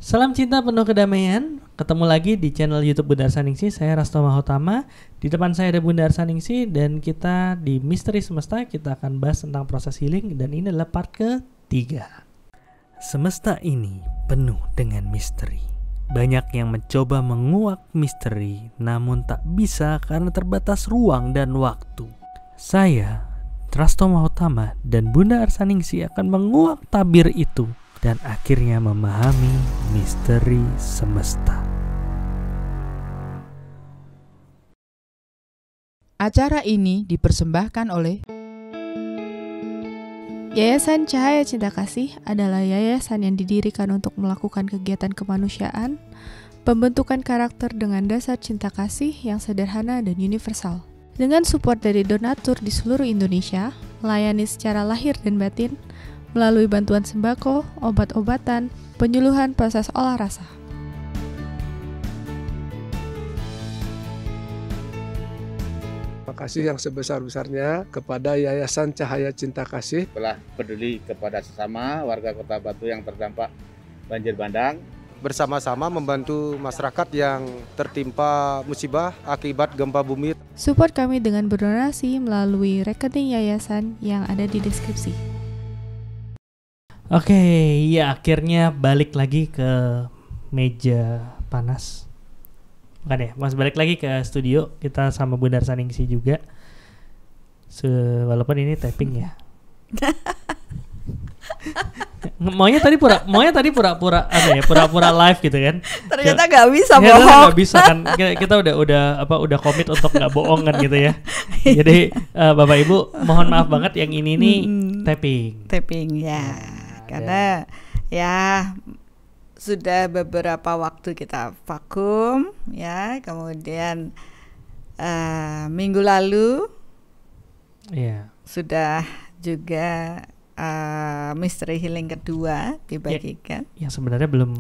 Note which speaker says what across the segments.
Speaker 1: Salam cinta penuh kedamaian. Ketemu lagi di channel YouTube Bunda Arsaningsih. Saya Rasto Mahotama. Di depan saya ada Bunda Arsaningsih dan kita di Misteri Semesta kita akan bahas tentang proses healing dan ini adalah part ketiga. Semesta ini penuh dengan misteri. Banyak yang mencoba menguak misteri namun tak bisa karena terbatas ruang dan waktu. Saya, Rasto Mahotama dan Bunda Arsaningsih akan menguak tabir itu dan akhirnya memahami misteri semesta.
Speaker 2: Acara ini dipersembahkan oleh
Speaker 3: Yayasan Cahaya Cinta Kasih adalah yayasan yang didirikan untuk melakukan kegiatan kemanusiaan, pembentukan karakter dengan dasar cinta kasih yang sederhana dan universal. Dengan support dari donatur di seluruh Indonesia, melayani secara lahir dan batin, melalui bantuan sembako, obat-obatan, penyuluhan proses olah rasa.
Speaker 4: Terima kasih yang sebesar-besarnya kepada Yayasan Cahaya Cinta Kasih
Speaker 5: telah peduli kepada sesama warga Kota Batu yang terdampak banjir bandang.
Speaker 6: Bersama-sama membantu masyarakat yang tertimpa musibah akibat gempa bumi.
Speaker 3: Support kami dengan berdonasi melalui rekening yayasan yang ada di deskripsi.
Speaker 1: Oke, ya akhirnya balik lagi ke meja panas. Bukan ya, mas balik lagi ke studio kita sama Bunda Arsaningsih juga. Walaupun ini tapping ya. Maunya tadi pura-pura live gitu kan.
Speaker 2: Ternyata nggak bisa
Speaker 1: ya,
Speaker 2: bohong.
Speaker 1: Nggak bisa kan. Kita udah komit untuk nggak bohong kan gitu ya. Jadi Bapak Ibu mohon maaf banget yang ini nih
Speaker 2: Tapping ya. Karena ya sudah beberapa waktu kita vakum ya, kemudian minggu lalu sudah juga misteri healing kedua dibagikan.
Speaker 1: Yang sebenarnya belum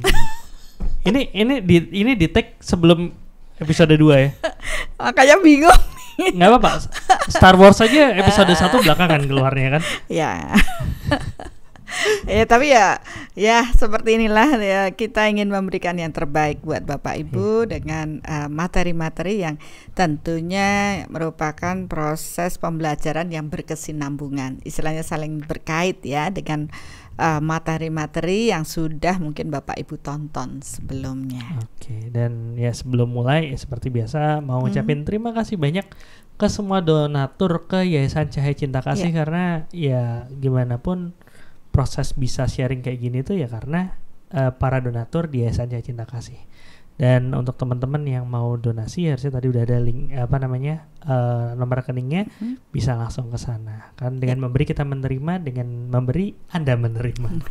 Speaker 1: ini di tag sebelum episode 2 ya.
Speaker 2: Makanya bingung.
Speaker 1: Nggak apa-apa. Star Wars aja episode 1 belakangan keluarnya kan.
Speaker 2: Ya. Ya tapi ya seperti inilah ya, kita ingin memberikan yang terbaik buat Bapak Ibu dengan materi-materi yang tentunya merupakan proses pembelajaran yang berkesinambungan, istilahnya saling berkait ya dengan materi-materi yang sudah mungkin Bapak Ibu tonton sebelumnya.
Speaker 1: Oke, dan ya sebelum mulai seperti biasa mau ngucapin terima kasih banyak ke semua donatur ke Yayasan Cahaya Cinta Kasih karena ya gimana pun proses bisa sharing kayak gini tuh ya karena para donatur di Yayasan Cahaya Cinta Kasih. Dan untuk teman-teman yang mau donasi harusnya tadi udah ada link nomor rekeningnya, bisa langsung ke sana. Kan dengan memberi kita menerima, dengan memberi Anda menerima.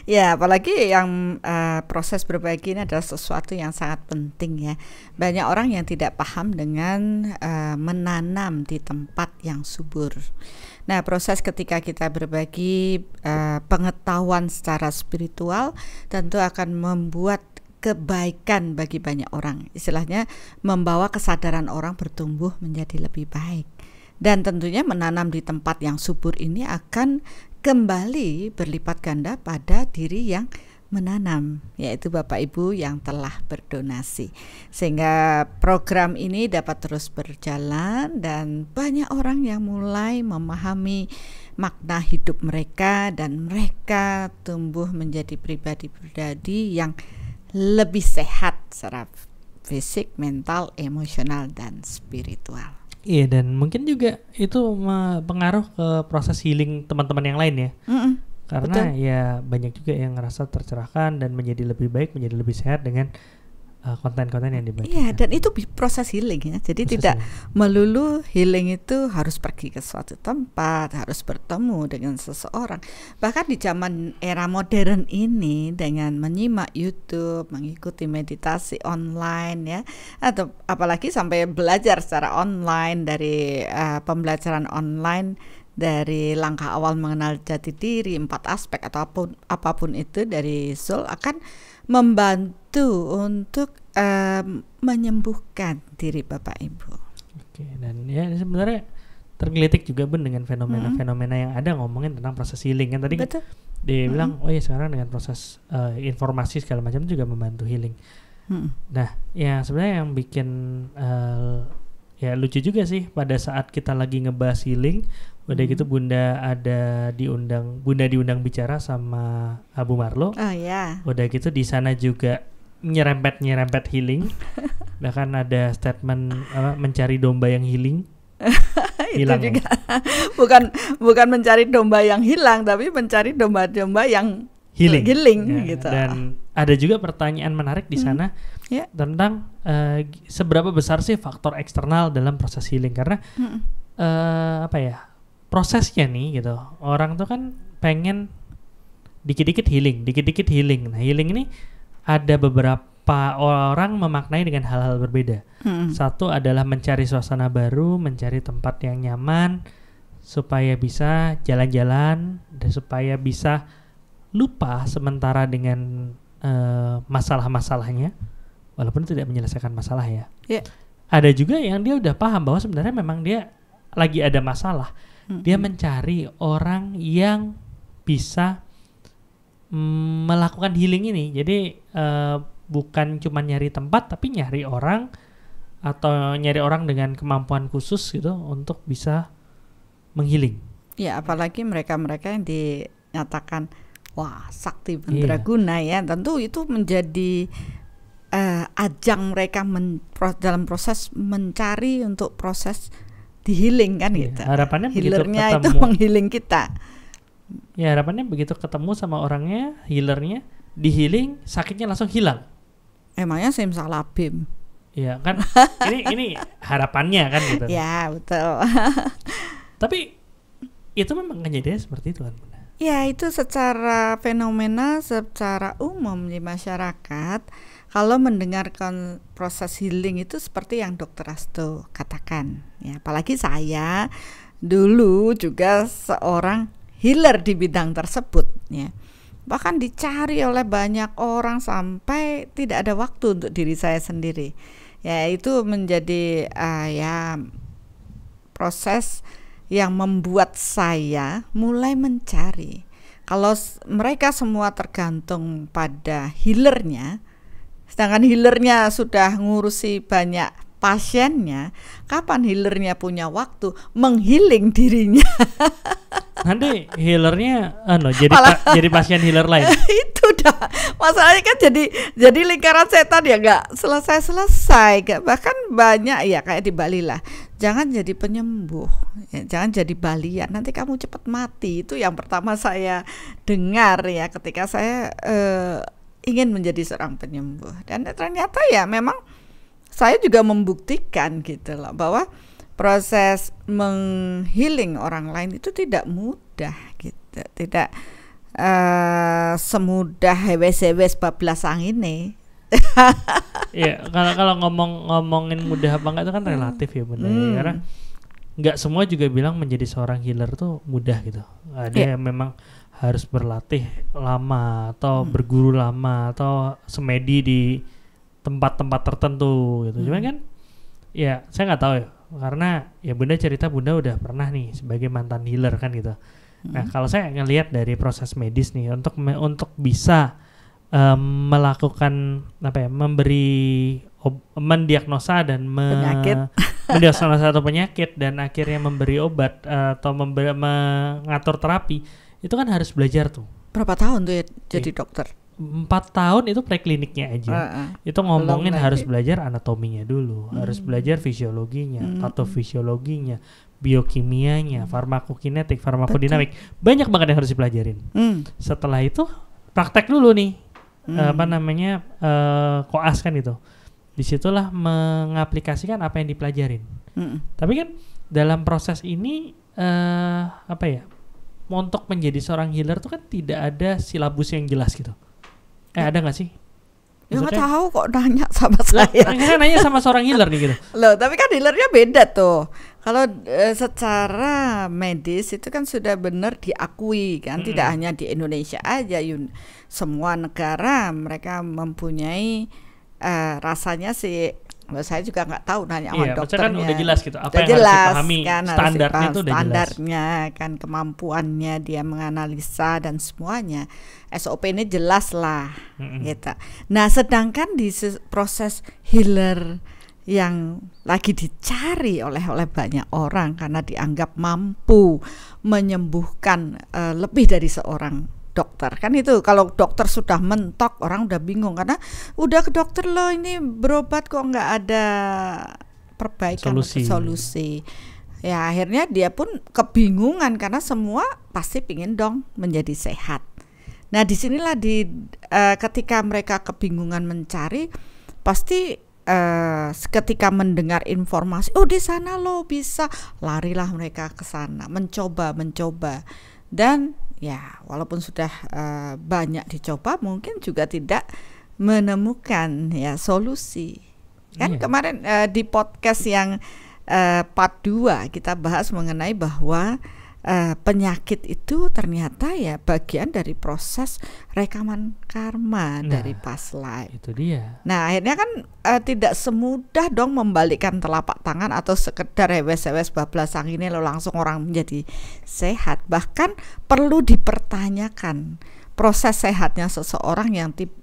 Speaker 2: Ya, apalagi yang proses berbagi ini adalah sesuatu yang sangat penting ya. Banyak orang yang tidak paham dengan menanam di tempat yang subur. Nah, proses ketika kita berbagi pengetahuan secara spiritual tentu akan membuat kebaikan bagi banyak orang. Istilahnya membawa kesadaran orang bertumbuh menjadi lebih baik. Dan tentunya menanam di tempat yang subur ini akan kembali berlipat ganda pada diri yang menanam, yaitu Bapak Ibu yang telah berdonasi. Sehingga program ini dapat terus berjalan dan banyak orang yang mulai memahami makna hidup mereka dan mereka tumbuh menjadi pribadi-pribadi yang lebih sehat secara fisik, mental, emosional, dan spiritual.
Speaker 1: Iya, dan mungkin juga itu pengaruh ke proses healing teman-teman yang lain ya. Karena betul. Ya banyak juga yang ngerasa tercerahkan dan menjadi lebih baik, menjadi lebih sehat dengan konten-konten yang dibagikan.
Speaker 2: Iya, dan itu proses healing ya. Jadi tidak melulu healing itu harus pergi ke suatu tempat, harus bertemu dengan seseorang. Bahkan di zaman era modern ini dengan menyimak YouTube, mengikuti meditasi online ya, atau apalagi sampai belajar secara online dari pembelajaran online dari langkah awal mengenal jati diri, 4 aspek atau apapun itu dari Soul akan membantu untuk menyembuhkan diri Bapak Ibu.
Speaker 1: Oke, dan ya sebenarnya tergelitik juga Bun dengan fenomena-fenomena yang ada ngomongin tentang proses healing kan tadi.
Speaker 2: Betul.
Speaker 1: Dia bilang, oh ya sekarang dengan proses informasi segala macam juga membantu healing. Nah, ya sebenarnya yang bikin ya lucu juga sih pada saat kita lagi ngebahas healing, udah gitu Bunda diundang bicara sama Abu Marlo.
Speaker 2: Oh ya.
Speaker 1: Udah gitu di sana juga nyerempet healing. Bahkan ada statement mencari domba yang healing.
Speaker 2: Itu juga bukan mencari domba yang hilang, tapi mencari domba-domba yang healing
Speaker 1: ya,
Speaker 2: gitu.
Speaker 1: Dan ada juga pertanyaan menarik di sana tentang seberapa besar sih faktor eksternal dalam proses healing, karena prosesnya nih gitu. Orang tuh kan pengen dikit-dikit healing. Nah, healing ini ada beberapa orang memaknai dengan hal-hal berbeda. Satu adalah mencari suasana baru, mencari tempat yang nyaman supaya bisa jalan-jalan dan supaya bisa lupa sementara dengan masalah-masalahnya, walaupun tidak menyelesaikan masalah ya. Ada juga yang dia udah paham bahwa sebenarnya memang dia lagi ada masalah. Dia mencari orang yang bisa melakukan healing ini. Jadi bukan cuma nyari tempat, tapi nyari orang atau nyari orang dengan kemampuan khusus gitu untuk bisa menghealing.
Speaker 2: Ya, apalagi mereka-mereka yang dinyatakan wah sakti mandraguna ya, tentu itu menjadi ajang mereka dalam proses mencari untuk proses di healing kan gitu.
Speaker 1: Harapannya
Speaker 2: healernya
Speaker 1: begitu
Speaker 2: itu menghealing kita.
Speaker 1: Ya, harapannya begitu ketemu sama orangnya, healernya, di healing, sakitnya langsung hilang.
Speaker 2: Emangnya simsalabim.
Speaker 1: Iya kan, ini harapannya kan gitu.
Speaker 2: Ya betul.
Speaker 1: Tapi itu memang kejadian seperti itu kan.
Speaker 2: Ya, itu secara fenomena, secara umum di masyarakat, kalau mendengarkan proses healing itu seperti yang Dr. Asto katakan. Ya, apalagi saya dulu juga seorang healer di bidang tersebut. Ya. Bahkan dicari oleh banyak orang sampai tidak ada waktu untuk diri saya sendiri. Ya, itu menjadi proses yang membuat saya mulai mencari. Kalau mereka semua tergantung pada healernya, sedangkan healernya sudah ngurusi banyak pasiennya, kapan healernya punya waktu menghealing dirinya?
Speaker 1: Nanti healernya jadi pasien healer lain.
Speaker 2: Itu dah masalahnya kan jadi lingkaran setan ya, nggak selesai. Bahkan banyak ya kayak di Bali lah, jangan jadi penyembuh ya, jangan jadi balian, nanti kamu cepat mati. Itu yang pertama saya dengar ya ketika saya ingin menjadi seorang penyembuh. Dan ternyata ya memang saya juga membuktikan gitu loh, bahwa proses menghealing orang lain itu tidak mudah gitu, tidak semudah hewes bablas angin.
Speaker 1: Ya, kalau ngomongin mudah apa enggak itu kan relatif ya Bunda. Karena nggak semua juga bilang menjadi seorang healer tuh mudah gitu. Ada yang memang harus berlatih lama atau berguru lama atau semedi di tempat-tempat tertentu gitu. Cuman kan ya saya nggak tahu ya, karena ya Bunda cerita Bunda udah pernah nih sebagai mantan healer kan gitu. Nah, kalau saya ngelihat dari proses medis nih untuk bisa melakukan mendiagnosa dan mendiagnosa satu penyakit dan akhirnya memberi obat atau mengatur terapi, itu kan harus belajar tuh.
Speaker 2: Berapa tahun tuh ya jadi dokter?
Speaker 1: 4 tahun itu prekliniknya aja. Itu ngomongin harus belajar anatominya dulu, harus belajar fisiologinya, patofisiologinya, biokimianya, farmakokinetik, farmakodinamik. Banyak banget yang harus dipelajarin. Setelah itu praktek dulu nih. Koas kan itu. Disitulah mengaplikasikan apa yang dipelajarin. Tapi kan dalam proses ini untuk menjadi seorang healer tuh kan tidak ada silabus yang jelas gitu. Ada nggak sih?
Speaker 2: Ya nggak tahu kok nanya sama saya.
Speaker 1: Saya nanya sama seorang healer nih gitu.
Speaker 2: Loh, tapi kan healernya beda tuh. Kalau secara medis itu kan sudah benar diakui kan, tidak hanya di Indonesia aja, semua negara mereka mempunyai rasanya sih Saya juga nggak tahu nanya sama
Speaker 1: Iya, maksudnya
Speaker 2: dokternya.
Speaker 1: kan udah jelas gitu apa
Speaker 2: Udah
Speaker 1: yang harus
Speaker 2: jelas,
Speaker 1: dipahami,
Speaker 2: kan, harus
Speaker 1: standarnya
Speaker 2: dipaham
Speaker 1: itu udah jelas.
Speaker 2: standarnya kan, kemampuannya dia menganalisa dan semuanya. SOP ini jelas lah, gitu. Nah, sedangkan di proses healer yang lagi dicari oleh banyak orang karena dianggap mampu menyembuhkan lebih dari seorang dokter, kan itu kalau dokter sudah mentok orang udah bingung karena udah ke dokter loh ini berobat kok nggak ada perbaikan solusi. Ya akhirnya dia pun kebingungan karena semua pasti pingin dong menjadi sehat. Nah disinilah ketika mereka kebingungan mencari, pasti ketika mendengar informasi, oh di sana loh bisa, larilah mereka ke sana, mencoba dan ya walaupun sudah banyak dicoba mungkin juga tidak menemukan ya solusi. Kan kemarin di podcast yang part 2 kita bahas mengenai bahwa penyakit itu ternyata ya bagian dari proses rekaman karma dari past life.
Speaker 1: Itu dia.
Speaker 2: Nah akhirnya kan tidak semudah dong membalikkan telapak tangan atau sekedar hewes-hewes bablasang ini lo langsung orang menjadi sehat. Bahkan perlu dipertanyakan proses sehatnya seseorang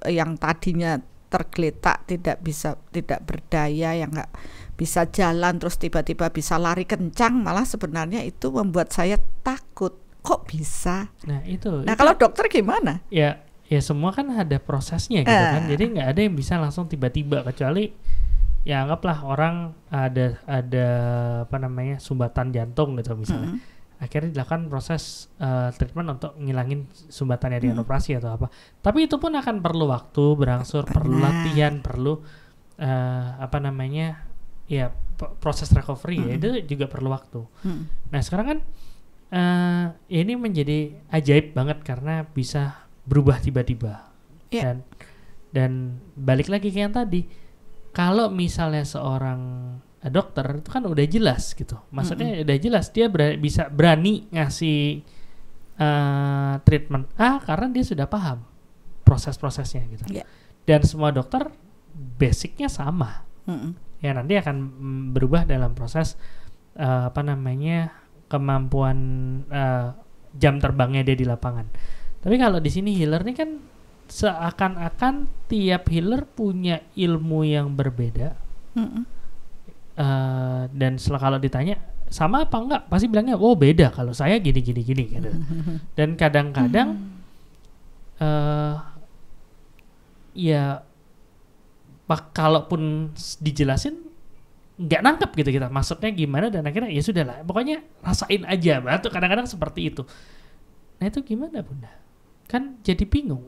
Speaker 2: yang tadinya tergeletak, tidak berdaya, yang nggak bisa jalan terus tiba-tiba bisa lari kencang, malah sebenarnya itu membuat saya takut. Kok bisa?
Speaker 1: Nah itu.
Speaker 2: Nah kalau dokter gimana?
Speaker 1: Ya semua kan ada prosesnya gitu kan. Jadi nggak ada yang bisa langsung tiba-tiba, kecuali ya anggaplah orang ada apa namanya sumbatan jantung gitu misalnya. Akhirnya dilakukan proses treatment untuk ngilangin sumbatannya dengan operasi atau apa. Tapi itu pun akan perlu waktu, berangsur, perlu latihan, perlu apa namanya ya proses recovery ya itu juga perlu waktu. Nah sekarang kan ini menjadi ajaib banget karena bisa berubah tiba-tiba. Dan balik lagi ke yang tadi, kalau misalnya seorang dokter itu kan udah jelas gitu, maksudnya udah jelas dia bisa berani ngasih treatment karena dia sudah paham proses-prosesnya gitu. Dan semua dokter basicnya sama. Ya nanti akan berubah dalam proses apa namanya kemampuan jam terbangnya dia di lapangan. Tapi kalau di sini healer ini kan seakan-akan tiap healer punya ilmu yang berbeda. Dan kalau ditanya sama apa enggak, pasti bilangnya oh beda, kalau saya gini gitu. Dan kadang-kadang ya kalaupun dijelasin nggak nangkep gitu kita maksudnya gimana, dan akhirnya ya sudahlah pokoknya rasain aja, tuh kadang-kadang seperti itu. Nah itu gimana Bunda? Kan jadi bingung.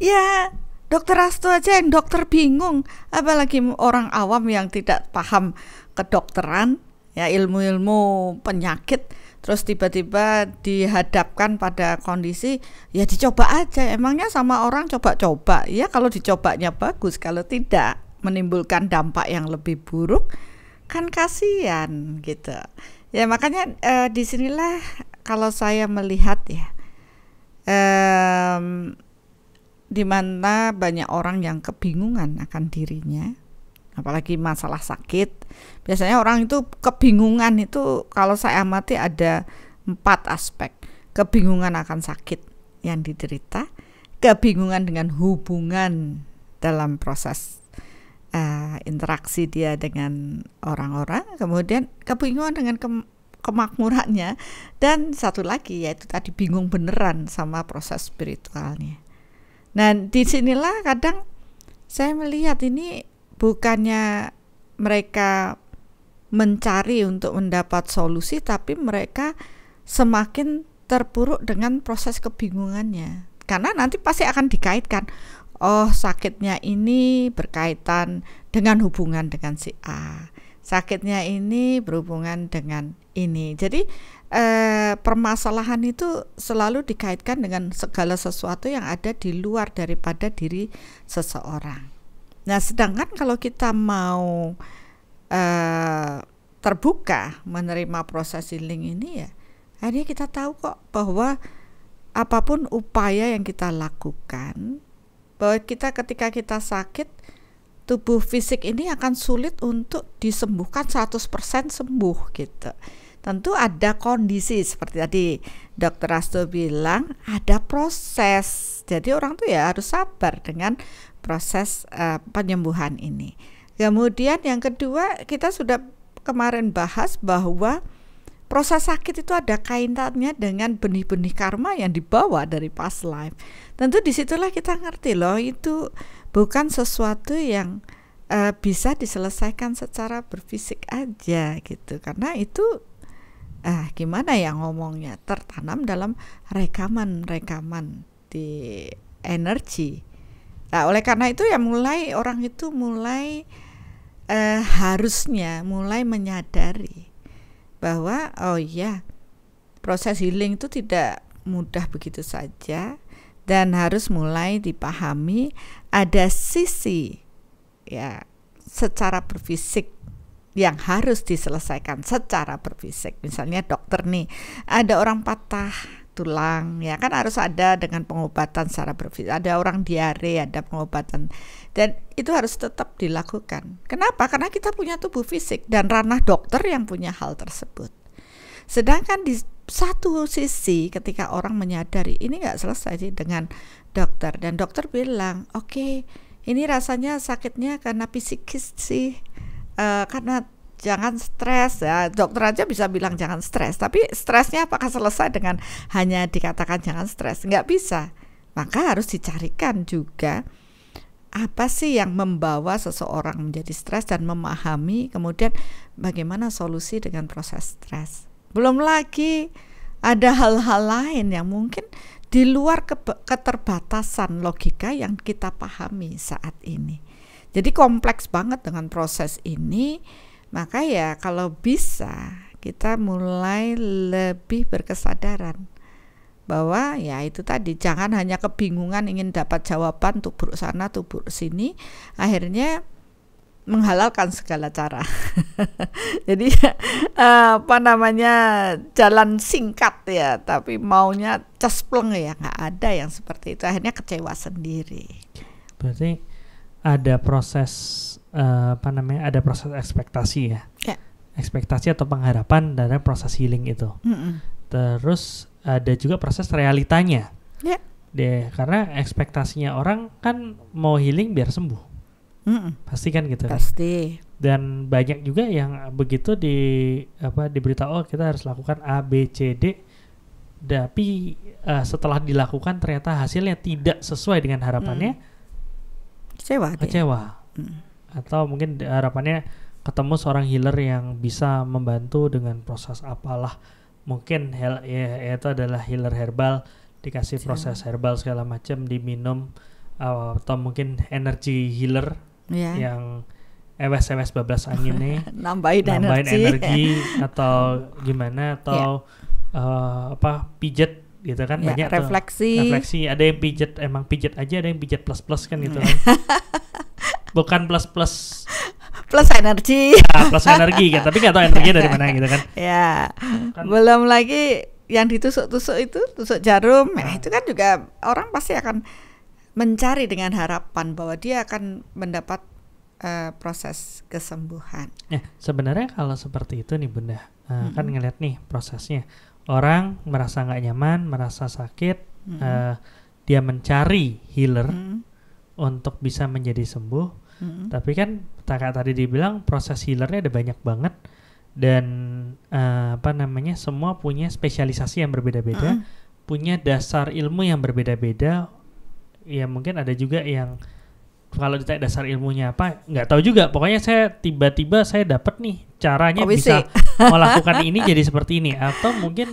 Speaker 2: Ya Dokter Rasto aja yang dokter bingung, apalagi orang awam yang tidak paham kedokteran, ya ilmu-ilmu penyakit, terus tiba-tiba dihadapkan pada kondisi ya dicoba aja. Emangnya sama orang coba-coba? Ya kalau dicobanya bagus, kalau tidak menimbulkan dampak yang lebih buruk kan kasihan gitu. Ya makanya disinilah kalau saya melihat ya di mana banyak orang yang kebingungan akan dirinya, apalagi masalah sakit. Biasanya orang itu kebingungan itu kalau saya amati ada 4 aspek. Kebingungan akan sakit yang diderita, kebingungan dengan hubungan dalam proses interaksi dia dengan orang-orang, kemudian kebingungan dengan kemakmurannya, dan satu lagi yaitu tadi bingung beneran sama proses spiritualnya. Nah disinilah kadang saya melihat ini bukannya mereka mencari untuk mendapat solusi, tapi mereka semakin terpuruk dengan proses kebingungannya. Karena nanti pasti akan dikaitkan, oh sakitnya ini berkaitan dengan hubungan dengan si A, sakitnya ini berhubungan dengan ini. Jadi permasalahan itu selalu dikaitkan dengan segala sesuatu yang ada di luar daripada diri seseorang. Nah sedangkan kalau kita mau terbuka menerima proses healing ini, ya akhirnya kita tahu kok bahwa apapun upaya yang kita lakukan, bahwa kita ketika kita sakit tubuh fisik ini akan sulit untuk disembuhkan 100% sembuh gitu. Tentu ada kondisi seperti tadi Dr. Rasto bilang, ada proses. Jadi orang tuh ya harus sabar dengan proses penyembuhan ini. Kemudian yang kedua, kita sudah kemarin bahas bahwa proses sakit itu ada kaitannya dengan benih-benih karma yang dibawa dari past life. Tentu disitulah kita ngerti loh, itu bukan sesuatu yang bisa diselesaikan secara berfisik aja gitu. Karena itu gimana ya ngomongnya, tertanam dalam rekaman-rekaman di energi. Nah, oleh karena itu ya orang itu mulai harusnya mulai menyadari bahwa oh iya, proses healing itu tidak mudah begitu saja, dan harus mulai dipahami ada sisi ya secara berfisik yang harus diselesaikan secara berfisik. Misalnya dokter nih, ada orang patah tulang, ya kan harus ada dengan pengobatan secara berfisik. Ada orang diare, ada pengobatan, dan itu harus tetap dilakukan. Kenapa? Karena kita punya tubuh fisik dan ranah dokter yang punya hal tersebut. Sedangkan di satu sisi ketika orang menyadari ini nggak selesai sih dengan dokter, dan dokter bilang oke, ini rasanya sakitnya karena psikis sih, karena jangan stres ya. Dokter aja bisa bilang jangan stres, tapi stresnya apakah selesai dengan hanya dikatakan jangan stres? Nggak bisa. Maka harus dicarikan juga apa sih yang membawa seseorang menjadi stres, dan memahami kemudian bagaimana solusi dengan proses stres. Belum lagi ada hal-hal lain yang mungkin di luar keterbatasan logika yang kita pahami saat ini. Jadi kompleks banget dengan proses ini. Maka ya kalau bisa kita mulai lebih berkesadaran bahwa ya itu tadi, jangan hanya kebingungan ingin dapat jawaban tubruk sana tubruk sini, akhirnya menghalalkan segala cara. Jadi jalan singkat ya, tapi maunya cespleng ya, nggak ada yang seperti itu, akhirnya kecewa sendiri.
Speaker 1: Berarti ada proses ada proses ekspektasi ya. Ekspektasi atau pengharapan dari proses healing itu. Terus ada juga proses realitanya. Karena ekspektasinya orang kan mau healing biar sembuh. Pasti kan gitu kan.
Speaker 2: Pasti.
Speaker 1: Dan banyak juga yang begitu diberitahu kita harus lakukan A, B, C, D, tapi setelah dilakukan ternyata hasilnya tidak sesuai dengan harapannya, kecewa. Atau mungkin harapannya ketemu seorang healer yang bisa membantu dengan proses apalah, mungkin itu adalah healer herbal, dikasih proses herbal segala macam diminum, atau mungkin energy healer yang ewes bablas angin nih nambahin energi atau gimana, atau pijat gitu kan, banyak refleksi, ada yang pijat emang pijat aja, ada yang pijat plus kan gitu kan. Bukan plus energi. Plus energi kan, tapi nggak tahu energinya dari mana gitu kan.
Speaker 2: Kan. Belum lagi yang ditusuk-tusuk itu, tusuk jarum, itu kan juga orang pasti akan mencari dengan harapan bahwa dia akan mendapat proses kesembuhan.
Speaker 1: Sebenarnya kalau seperti itu nih Bunda, kan ngeliat nih prosesnya, orang merasa nggak nyaman, merasa sakit, dia mencari healer untuk bisa menjadi sembuh. Tapi kan tadi dibilang proses healernya ada banyak banget, dan semua punya spesialisasi yang berbeda-beda, punya dasar ilmu yang berbeda-beda. Ya mungkin ada juga yang kalau ditanya dasar ilmunya apa nggak tahu juga, pokoknya saya tiba-tiba saya dapat nih caranya bisa melakukan ini jadi seperti ini, atau mungkin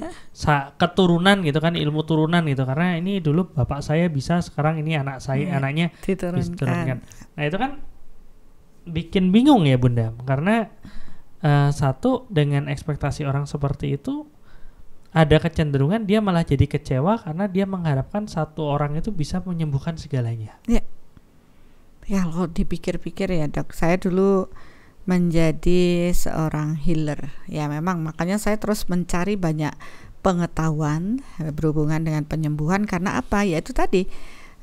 Speaker 1: keturunan gitu kan, ilmu turunan gitu, karena ini dulu bapak saya bisa, sekarang ini anak saya anaknya diturunkan. Nah itu kan bikin bingung ya Bunda, karena satu, dengan ekspektasi orang seperti itu ada kecenderungan dia malah jadi kecewa karena dia mengharapkan satu orang itu bisa menyembuhkan segalanya.
Speaker 2: Ya kalau dipikir-pikir ya Dok, saya dulu menjadi seorang healer. Ya memang makanya saya terus mencari banyak pengetahuan berhubungan dengan penyembuhan, karena apa? Ya itu tadi,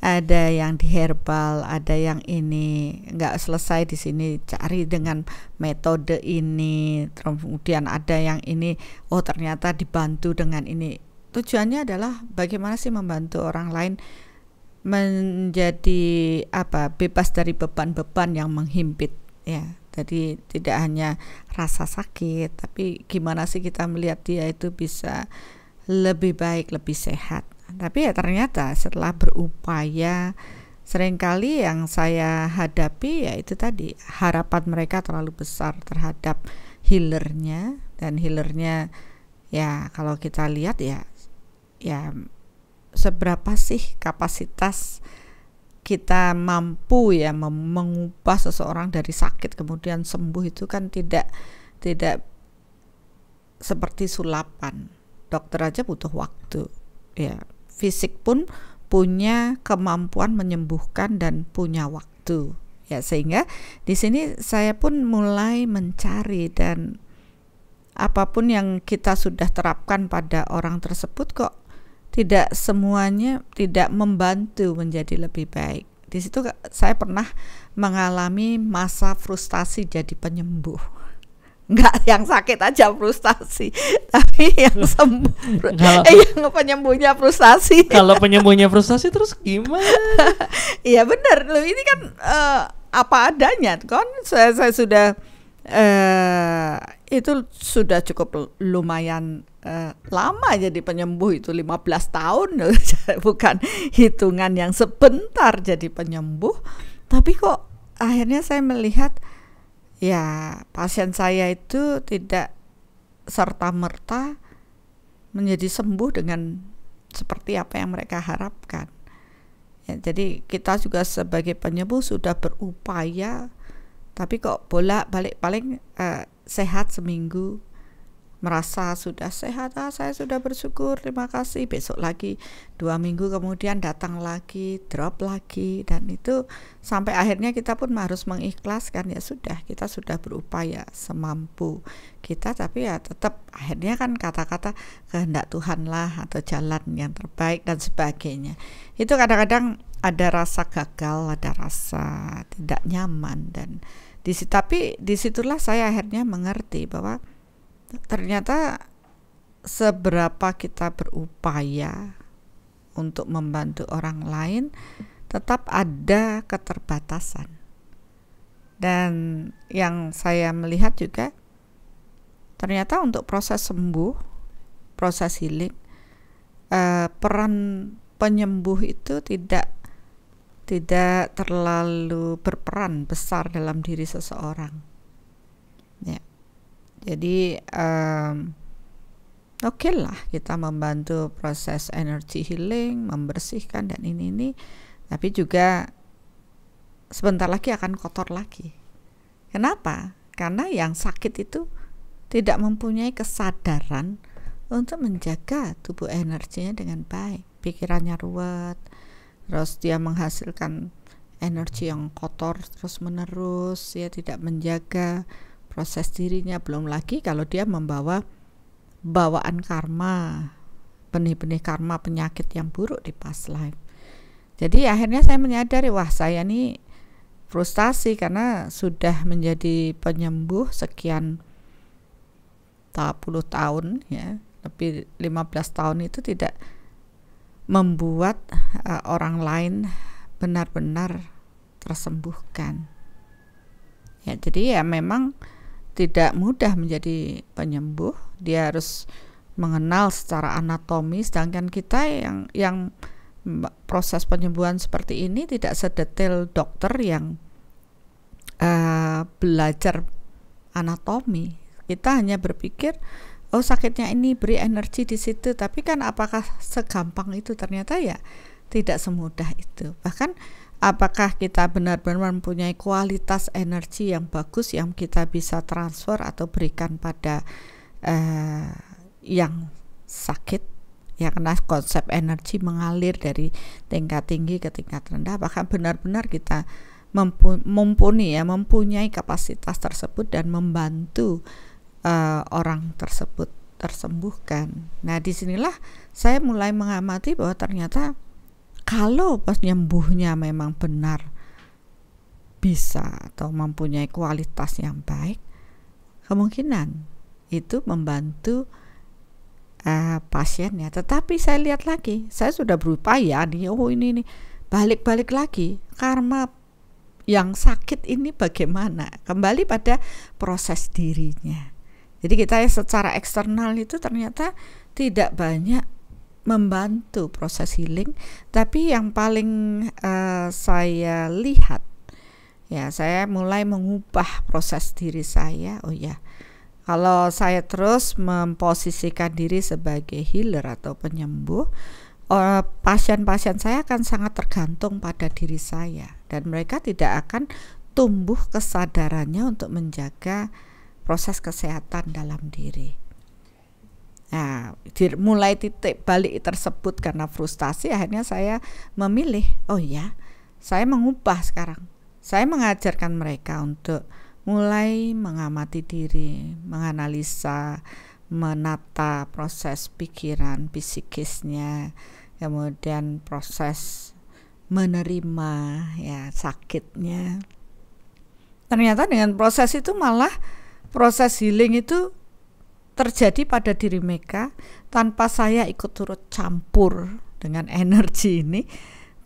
Speaker 2: ada yang di herbal, ada yang ini nggak selesai di sini cari dengan metode ini, kemudian ada yang ini ternyata dibantu dengan ini. Tujuannya adalah bagaimana sih membantu orang lain menjadi bebas dari beban-beban yang menghimpit ya. Jadi tidak hanya rasa sakit, tapi gimana sih kita melihat dia itu bisa lebih baik, lebih sehat. Tapi ya ternyata setelah berupaya, seringkali yang saya hadapi ya itu tadi, harapan mereka terlalu besar terhadap healernya, dan healernya ya kalau kita lihat ya seberapa sih kapasitas kita mampu ya mengubah seseorang dari sakit kemudian sembuh. Itu kan tidak seperti sulapan. Dokter aja butuh waktu ya. Fisik pun punya kemampuan menyembuhkan dan punya waktu ya, sehingga di sini saya pun mulai mencari, dan apapun yang kita sudah terapkan pada orang tersebut kok tidak semuanya tidak membantu menjadi lebih baik. Di situ saya pernah mengalami masa frustasi jadi penyembuh. Enggak yang sakit aja frustasi, tapi yang sembuh yang penyembuhnya frustasi.
Speaker 1: Kalau penyembuhnya frustasi terus gimana?
Speaker 2: Iya benar loh, ini kan apa adanya kan. Saya sudah itu sudah cukup lumayan lama jadi penyembuh, itu 15 tahun bukan hitungan yang sebentar jadi penyembuh. Tapi kok akhirnya saya melihat ya pasien saya itu tidak serta-merta menjadi sembuh dengan seperti apa yang mereka harapkan ya. Jadi kita juga sebagai penyembuh sudah berupaya, tapi kok bolak-balik paling sehat seminggu, merasa sudah sehat, saya sudah bersyukur, terima kasih, besok lagi 2 minggu kemudian datang lagi, drop lagi, dan itu sampai akhirnya kita pun harus mengikhlaskan. Ya sudah, kita sudah berupaya semampu kita, tapi ya tetap akhirnya kan kata-kata kehendak Tuhan lah, atau jalan yang terbaik dan sebagainya. Itu kadang-kadang ada rasa gagal, ada rasa tidak nyaman, dan tapi disitulah saya akhirnya mengerti bahwa ternyata seberapa kita berupaya untuk membantu orang lain, tetap ada keterbatasan. Dan yang saya melihat juga ternyata untuk proses sembuh, proses healing, peran penyembuh itu tidak terlalu berperan besar dalam diri seseorang ya. Jadi oke lah kita membantu proses energy healing, membersihkan dan ini, tapi juga sebentar lagi akan kotor lagi. Kenapa? Karena yang sakit itu tidak mempunyai kesadaran untuk menjaga tubuh energinya dengan baik. Pikirannya ruwet, terus dia menghasilkan energi yang kotor terus menerus, ya tidak menjaga proses dirinya. Belum lagi kalau dia membawa bawaan karma, benih-benih karma penyakit yang buruk di past life. Jadi akhirnya saya menyadari, wah saya nih frustasi karena sudah menjadi penyembuh sekian 10 tahun ya, lebih 15 tahun itu tidak membuat orang lain benar-benar tersembuhkan. Ya, jadi ya memang tidak mudah menjadi penyembuh. Dia harus mengenal secara anatomi, sedangkan kita yang proses penyembuhan seperti ini tidak sedetail dokter yang belajar anatomi. Kita hanya berpikir, oh sakitnya ini, beri energi di situ. Tapi kan apakah segampang itu? Ternyata ya tidak semudah itu. Bahkan apakah kita benar-benar mempunyai kualitas energi yang bagus yang kita bisa transfer atau berikan pada yang sakit? Ya, karena konsep energi mengalir dari tingkat tinggi ke tingkat rendah. Bahkan benar-benar kita mempunyai kapasitas tersebut dan membantu orang tersebut tersembuhkan. Nah, disinilah saya mulai mengamati bahwa ternyata Kalau penyembuhnya memang benar bisa atau mempunyai kualitas yang baik, kemungkinan itu membantu pasiennya. Tetapi saya lihat lagi, saya sudah berupaya nih, ini balik-balik lagi, karma yang sakit ini bagaimana? Kembali pada proses dirinya. Jadi kita secara eksternal itu ternyata tidak banyak membantu proses healing, tapi yang paling saya lihat, ya saya mulai mengubah proses diri saya. Oh ya, kalau saya terus memposisikan diri sebagai healer atau penyembuh, pasien-pasien saya akan sangat tergantung pada diri saya, dan mereka tidak akan tumbuh kesadarannya untuk menjaga proses kesehatan dalam diri. Nah, mulai titik balik tersebut karena frustasi, akhirnya saya memilih, oh ya, saya mengubah sekarang. Saya mengajarkan mereka untuk mulai mengamati diri, menganalisa, menata proses pikiran, psikisnya, kemudian proses menerima ya sakitnya. Ternyata dengan proses itu malah proses healing itu terjadi pada diri mereka tanpa saya ikut turut campur dengan energi ini,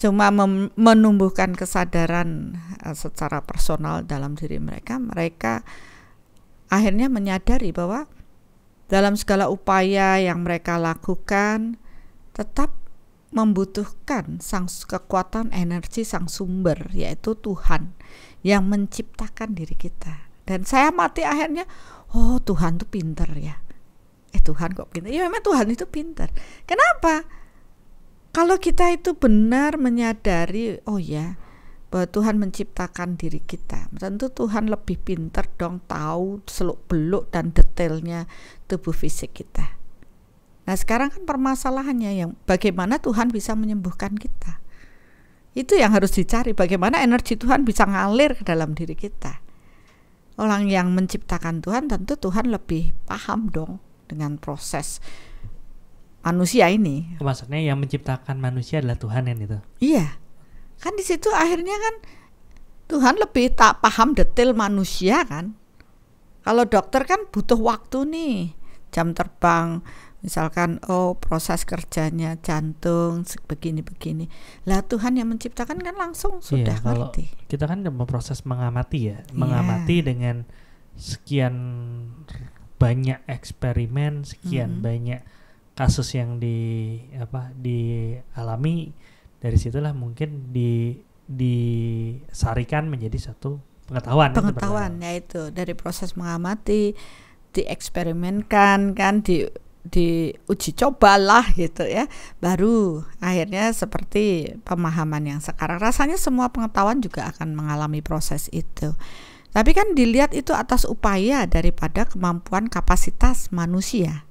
Speaker 2: cuma menumbuhkan kesadaran secara personal dalam diri mereka. Mereka akhirnya menyadari bahwa dalam segala upaya yang mereka lakukan tetap membutuhkan kekuatan energi sang sumber, yaitu Tuhan yang menciptakan diri kita. Dan saya mati akhirnya, oh Tuhan tuh pinter ya. Tuhan kok pinter? Ya memang Tuhan itu pinter. Kenapa? Kalau kita itu benar menyadari, oh ya, bahwa Tuhan menciptakan diri kita, tentu Tuhan lebih pinter dong, tahu seluk-beluk dan detailnya tubuh fisik kita. Nah sekarang kan permasalahannya yang bagaimana Tuhan bisa menyembuhkan kita. Itu yang harus dicari, bagaimana energi Tuhan bisa ngalir ke dalam diri kita. Orang yang menciptakan Tuhan, tentu Tuhan lebih paham dong dengan proses manusia ini.
Speaker 1: Maksudnya yang menciptakan manusia adalah Tuhan yang itu.
Speaker 2: Iya, kan di situ akhirnya kan Tuhan lebih tak paham detail manusia kan. Kalau dokter kan butuh waktu nih, jam terbang, misalkan proses kerjanya jantung begini-begini. Lah Tuhan yang menciptakan kan langsung sudah ngerti.
Speaker 1: Kita kan proses mengamati ya, mengamati dengan sekian banyak eksperimen, sekian banyak kasus yang dialami, dari situlah mungkin disarikan menjadi satu pengetahuan,
Speaker 2: yaitu dari proses mengamati, dieksperimenkan kan, diuji cobalah gitu ya, baru akhirnya seperti pemahaman yang sekarang. Rasanya semua pengetahuan juga akan mengalami proses itu, tapi kan dilihat itu atas upaya daripada kemampuan kapasitas manusia.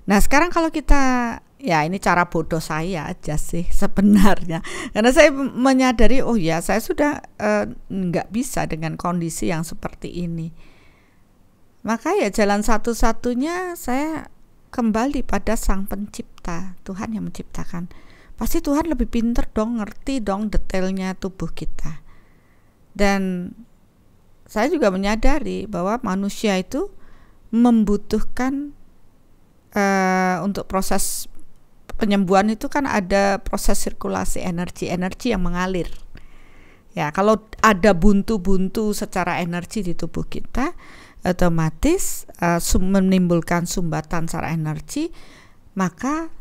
Speaker 2: Nah sekarang kalau kita, ya ini cara bodoh saya aja sih sebenarnya, karena saya menyadari oh ya saya sudah nggak bisa dengan kondisi yang seperti ini, maka ya jalan satu-satunya saya kembali pada sang pencipta, Tuhan yang menciptakan. Pasti Tuhan lebih pinter dong, ngerti dong detailnya tubuh kita. Dan saya juga menyadari bahwa manusia itu membutuhkan untuk proses penyembuhan itu kan ada proses sirkulasi energi yang mengalir. Ya, kalau ada buntu-buntu secara energi di tubuh kita, otomatis menimbulkan sumbatan secara energi, maka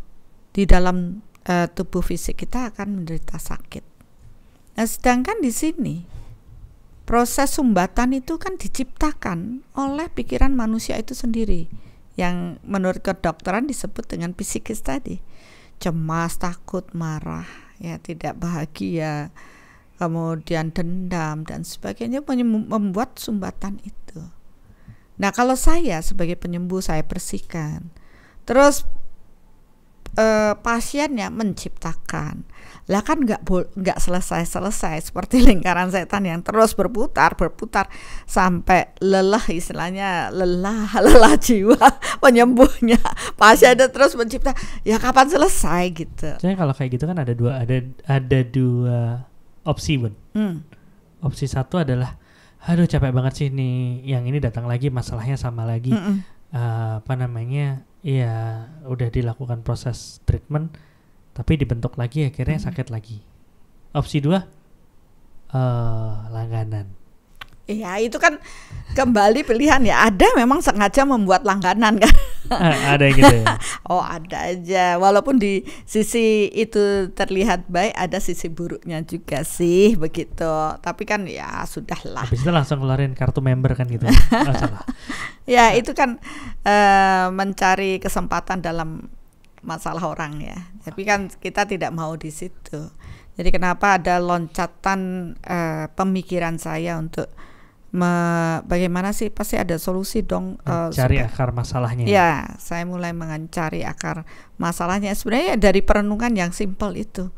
Speaker 2: di dalam tubuh fisik kita akan menderita sakit. Nah, sedangkan di sini proses sumbatan itu kan diciptakan oleh pikiran manusia itu sendiri, yang menurut kedokteran disebut dengan psikis tadi. Cemas, takut, marah, ya tidak bahagia, kemudian dendam dan sebagainya, membuat sumbatan itu. Nah kalau saya sebagai penyembuh, saya bersihkan, terus pasiennya menciptakan. Lah kan nggak selesai seperti lingkaran setan yang terus berputar sampai lelah, istilahnya lelah jiwa penyembuhnya. Pasiennya terus mencipta, ya kapan selesai gitu.
Speaker 1: Jadi kalau kayak gitu kan ada dua opsi, Bun. Opsi satu adalah, aduh capek banget sih nih, yang ini datang lagi masalahnya sama lagi. Ya udah dilakukan proses treatment tapi dibentuk lagi akhirnya sakit lagi. Opsi 2 langganan.
Speaker 2: Iya, itu kan kembali pilihan ya. Ada memang sengaja membuat langganan kan.
Speaker 1: Ada gitu ya.
Speaker 2: Oh, ada aja. Walaupun di sisi itu terlihat baik, ada sisi buruknya juga sih begitu. Tapi kan ya sudahlah.
Speaker 1: Habis itu langsung keluarin kartu member kan gitu. Salah.
Speaker 2: Ya, itu kan mencari kesempatan dalam masalah orang ya. Tapi kan kita tidak mau di situ. Jadi kenapa ada loncatan pemikiran saya untuk bagaimana sih, pasti ada solusi dong.
Speaker 1: Cari akar masalahnya.
Speaker 2: Ya, saya mulai mencari akar masalahnya. Sebenarnya dari perenungan yang simpel itu.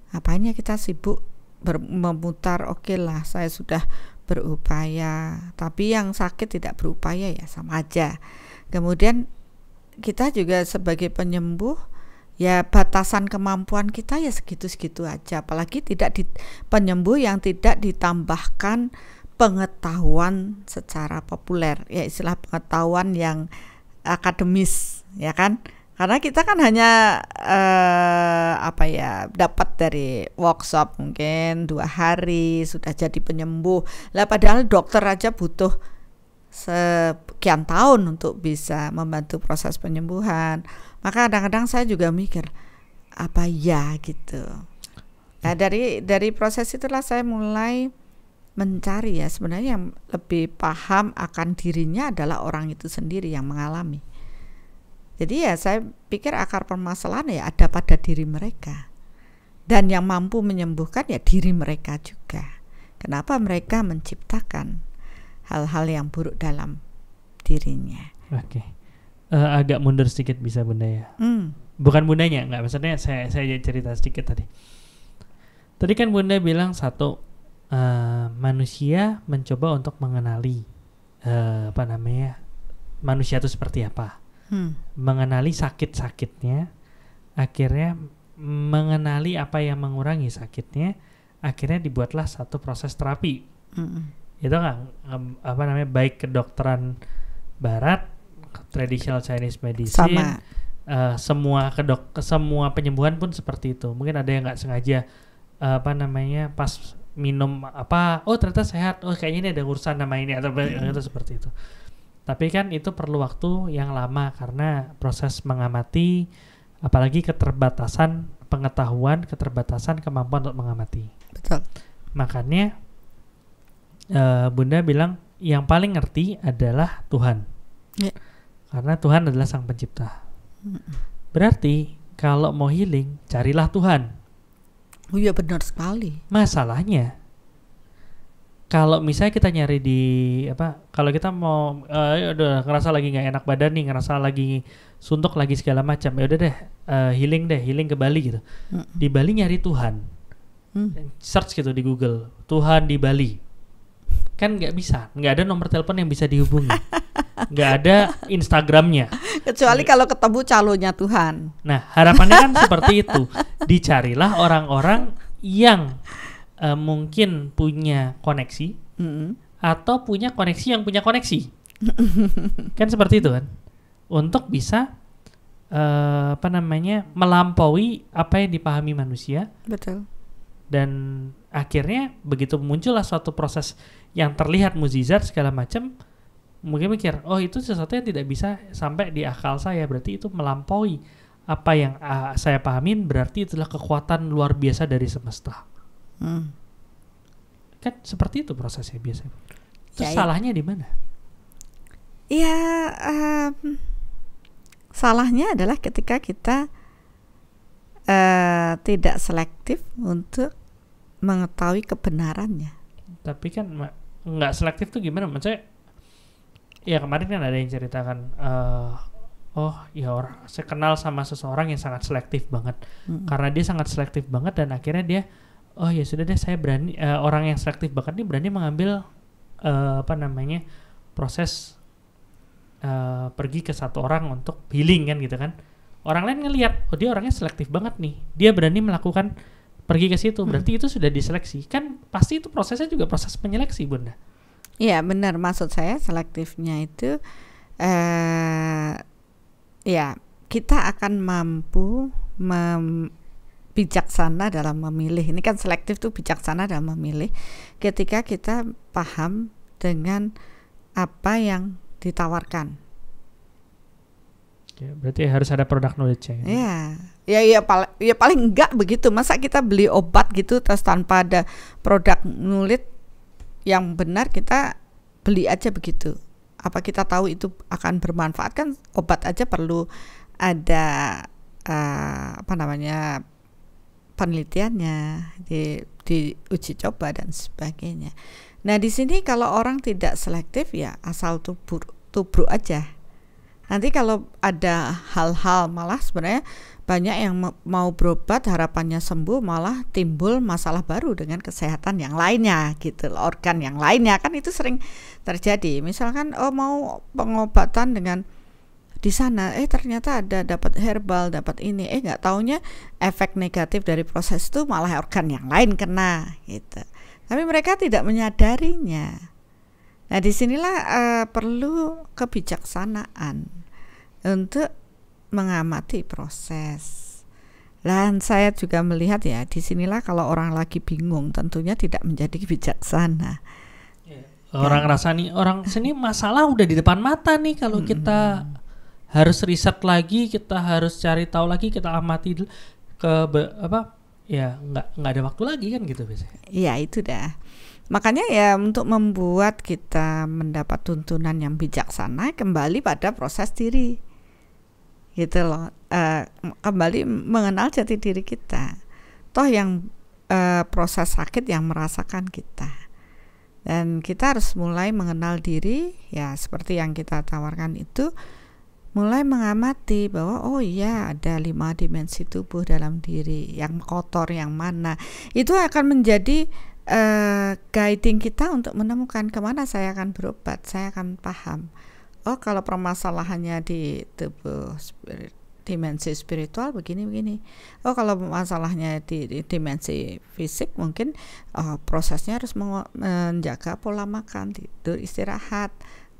Speaker 2: Apanya kita sibuk memutar, oke lah saya sudah berupaya, tapi yang sakit tidak berupaya ya sama aja. Kemudian kita juga sebagai penyembuh, ya batasan kemampuan kita ya segitu-segitu aja. Apalagi penyembuh yang tidak ditambahkan pengetahuan secara populer, ya istilah pengetahuan yang akademis, ya kan? Karena kita kan hanya dapat dari workshop mungkin 2 hari sudah jadi penyembuh. Lah padahal dokter aja butuh sekian tahun untuk bisa membantu proses penyembuhan. Maka kadang-kadang saya juga mikir apa ya gitu. Nah dari proses itulah saya mulai mencari ya, sebenarnya yang lebih paham akan dirinya adalah orang itu sendiri yang mengalami. Jadi ya saya pikir akar permasalahan ya ada pada diri mereka, dan yang mampu menyembuhkan ya diri mereka juga. Kenapa mereka menciptakan hal-hal yang buruk dalam dirinya?
Speaker 1: Oke. Agak mundur sedikit bisa Bunda ya. Bukan Bundanya, nggak, maksudnya saya cerita sedikit tadi. Tadi kan Bunda bilang manusia mencoba untuk mengenali manusia itu seperti apa, mengenali sakit-sakitnya, akhirnya mengenali apa yang mengurangi sakitnya, akhirnya dibuatlah satu proses terapi. Itu nggak baik kedokteran Barat, traditional Chinese medicine, semua penyembuhan pun seperti itu. Mungkin ada yang nggak sengaja pas minum ternyata sehat, kayaknya ini ada urusan nama ini atau itu seperti itu. Tapi kan itu perlu waktu yang lama karena proses mengamati, apalagi keterbatasan pengetahuan, keterbatasan kemampuan untuk mengamati.
Speaker 2: Betul.
Speaker 1: Makanya Bunda bilang yang paling ngerti adalah Tuhan. Karena Tuhan adalah sang pencipta. Berarti kalau mau healing, carilah Tuhan.
Speaker 2: Oh iya, benar sekali.
Speaker 1: Masalahnya kalau misalnya kita nyari kalau kita mau udah ngerasa lagi nggak enak badan nih, ngerasa lagi suntuk lagi segala macam, ya udah deh healing ke Bali gitu. Di Bali nyari Tuhan, search gitu di Google Tuhan di Bali, kan nggak bisa, nggak ada nomor telepon yang bisa dihubungi, nggak ada Instagramnya,
Speaker 2: kecuali kalau ketemu calonnya Tuhan.
Speaker 1: Nah harapannya kan seperti itu, dicarilah orang-orang yang mungkin punya koneksi atau punya koneksi yang punya koneksi, kan seperti itu kan, untuk bisa melampaui apa yang dipahami manusia.
Speaker 2: Betul.
Speaker 1: Dan akhirnya begitu muncullah suatu proses yang terlihat mukjizat segala macam, mungkin mikir, oh itu sesuatu yang tidak bisa sampai di akal saya, berarti itu melampaui apa yang saya pahamin, berarti itulah kekuatan luar biasa dari semesta. Kan seperti itu prosesnya biasanya. Terus salahnya di mana?
Speaker 2: Ya, salahnya adalah ketika kita tidak selektif untuk mengetahui kebenarannya.
Speaker 1: Tapi kan nggak selektif tuh gimana? Maksudnya, ya kemarin kan ada yang ceritakan oh ya saya kenal sama seseorang yang sangat selektif banget. Karena dia sangat selektif banget dan akhirnya dia oh ya sudah deh saya berani orang yang selektif banget ini berani mengambil proses pergi ke satu orang untuk healing kan gitu kan. Orang lain ngelihat oh dia orangnya selektif banget nih. Dia berani melakukan pergi ke situ. Berarti itu sudah diseleksi. Kan pasti itu prosesnya juga proses penyeleksi, Bunda.
Speaker 2: Iya, benar. Maksud saya selektifnya itu ya kita akan mampu bijaksana dalam memilih. Ini kan selektif tuh bijaksana dalam memilih ketika kita paham dengan apa yang ditawarkan.
Speaker 1: Oke, berarti harus ada product knowledge ya.
Speaker 2: Ya paling enggak begitu. Masa kita beli obat gitu terus tanpa ada produk knowledge yang benar, kita beli aja begitu. Apa kita tahu itu akan bermanfaat? Kan obat aja perlu ada penelitiannya, di uji coba dan sebagainya. Nah, di sini kalau orang tidak selektif ya asal tubruk aja. Nanti kalau ada hal-hal malah sebenarnya banyak yang mau berobat harapannya sembuh malah timbul masalah baru dengan kesehatan yang lainnya gitu, organ yang lainnya kan itu sering terjadi. Misalkan mau pengobatan dengan di sana ternyata ada dapat herbal, dapat ini nggak taunya efek negatif dari proses itu malah organ yang lain kena gitu. Tapi mereka tidak menyadarinya. Nah, disinilah perlu kebijaksanaan untuk mengamati proses. Dan saya juga melihat ya, disinilah kalau orang lagi bingung tentunya tidak menjadi bijaksana.
Speaker 1: Orang rasa nih, orang sini masalah udah di depan mata nih. Kalau kita harus riset lagi, kita harus cari tahu lagi, kita amati dulu nggak ada waktu lagi kan gitu biasanya. Iya
Speaker 2: itu dah. Makanya ya untuk membuat kita mendapat tuntunan yang bijaksana kembali pada proses diri, gitu loh. Kembali mengenal jati diri kita. Toh yang proses sakit yang merasakan kita. Dan kita harus mulai mengenal diri ya seperti yang kita tawarkan itu. Mulai mengamati bahwa oh iya ada 5 dimensi tubuh dalam diri, yang kotor yang mana. Itu akan menjadi guiding kita untuk menemukan kemana saya akan berobat. Saya akan paham, oh kalau permasalahannya di tubuh dimensi spiritual begini-begini. Oh kalau masalahnya di dimensi fisik mungkin prosesnya harus menjaga pola makan, tidur, istirahat,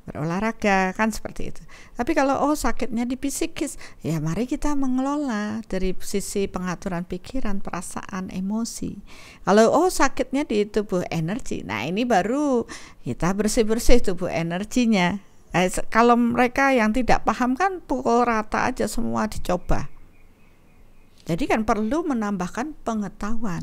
Speaker 2: berolahraga, kan seperti itu. Tapi kalau sakitnya di psikis, ya mari kita mengelola dari sisi pengaturan pikiran, perasaan, emosi. Kalau sakitnya di tubuh energi, nah ini baru kita bersih-bersih tubuh energinya. Kalau mereka yang tidak paham kan pukul rata aja semua dicoba. Jadi kan perlu menambahkan pengetahuan.